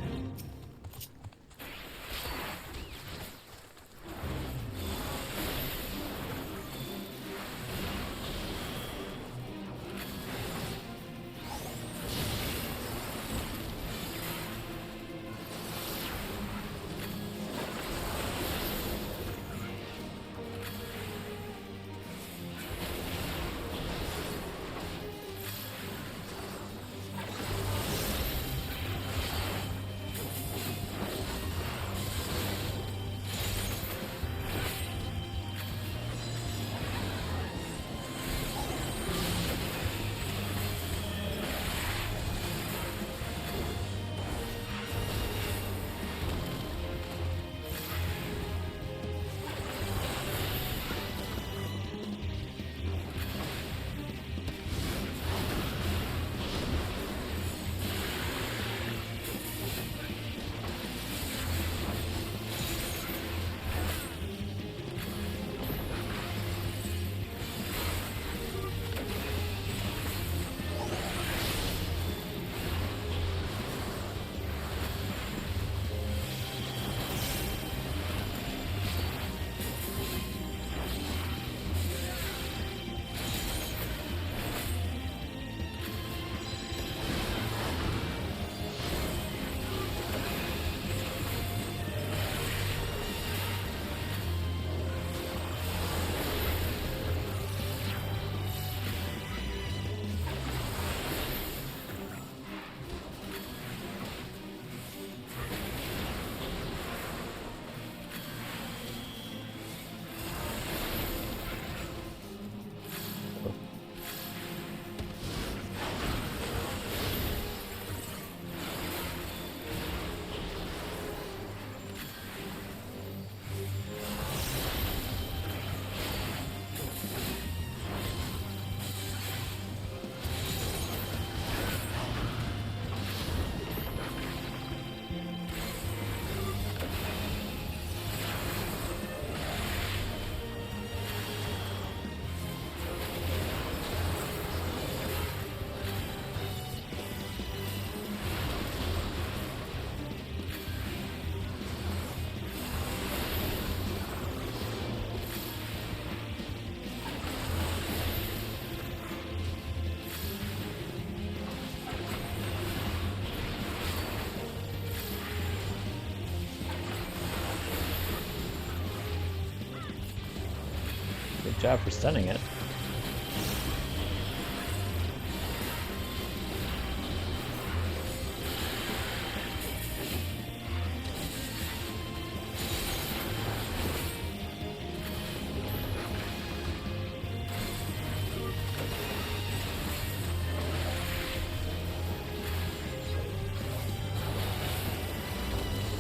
Good job for stunning it.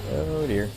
Oh dear.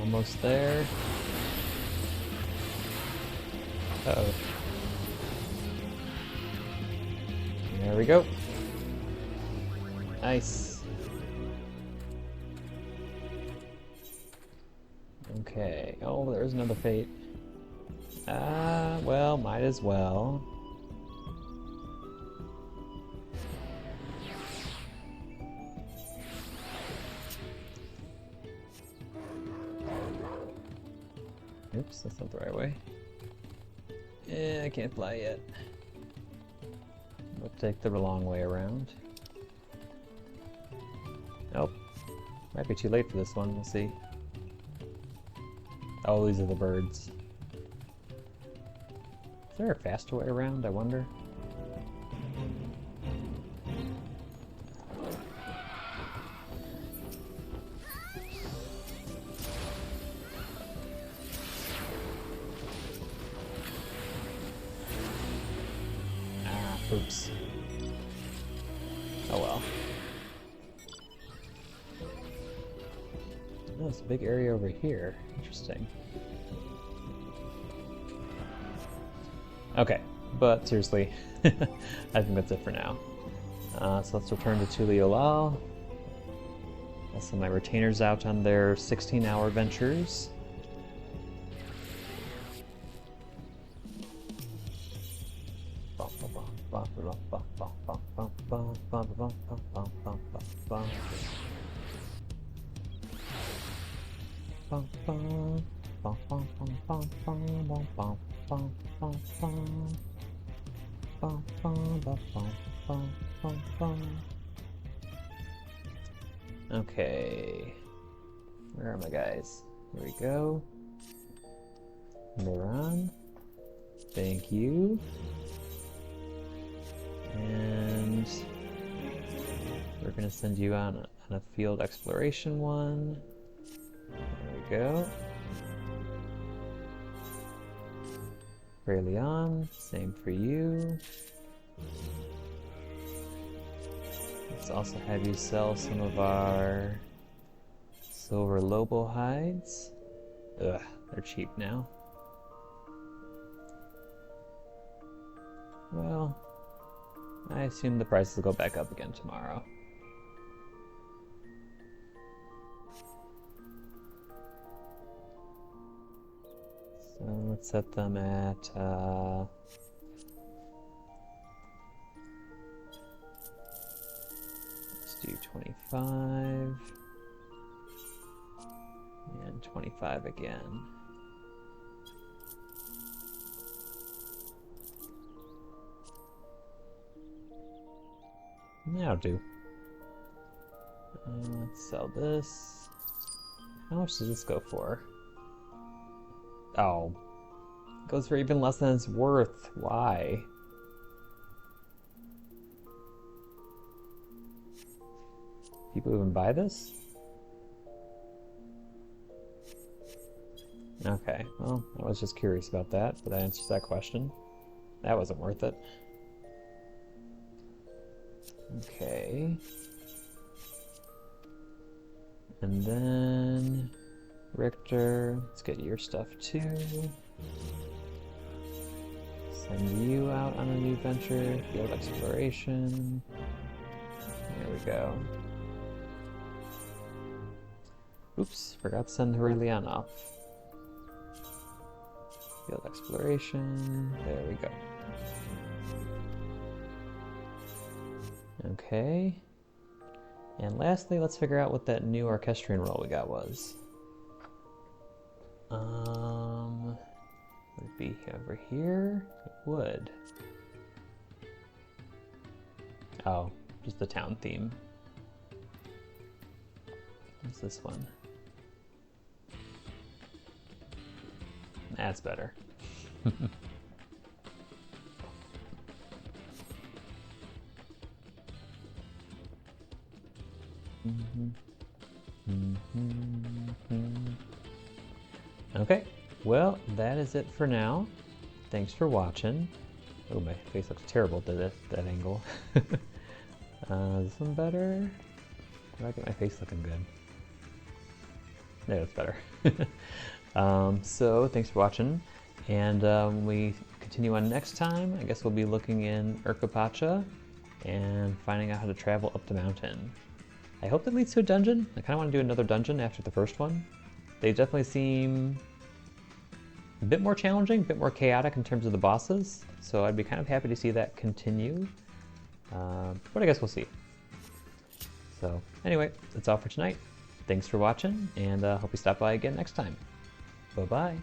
Almost there. Uh-oh. There we go. Nice. Okay. Oh, there's another fate. Well, might as well. Oops, that's not the right way. Yeah, I can't fly yet. We'll take the long way around. Nope. Might be too late for this one, we'll see. Oh, these are the birds. Is there a faster way around, I wonder? Oops. Oh well. Oh, it's a big area over here. Interesting. Okay, but seriously, I think that's it for now. So let's return to Tuliolal. I'll send my retainers out on their 16-hour ventures. Okay, where are my guys? Here we go. Moran, thank you. And we're going to send you on a field exploration one. There we go. Leon, same for you. Let's also have you sell some of our silver Lobo hides. Ugh, they're cheap now. Well, I assume the prices will go back up again tomorrow. So let's set them at let's do 25 and 25 again. That'll do. Let's sell this. How much does this go for? Oh. It goes for even less than it's worth. Why? People even buy this? Okay, well, I was just curious about that, but that answers that question. That wasn't worth it. Okay. And then Richter, let's get your stuff too. Send you out on a new venture, field exploration. There we go. Oops, forgot to send Aurelian off. Field exploration, there we go. Okay. And lastly, let's figure out what that new orchestrion role we got was. Would it be over here? It would. Oh, just the town theme. What's this one? That's better. Okay, well, that is it for now. Thanks for watching. Oh, my face looks terrible to that angle. Is this one better? How do I get my face looking good? There, that's better. So, thanks for watching. And when we continue on next time, I guess we'll be looking in Urkapacha and finding out how to travel up the mountain. I hope that leads to a dungeon. I kind of want to do another dungeon after the first one. They definitely seem a bit more challenging, a bit more chaotic in terms of the bosses, so I'd be kind of happy to see that continue. But I guess we'll see. So anyway, that's all for tonight. Thanks for watching, and hope you stop by again next time. Bye-bye.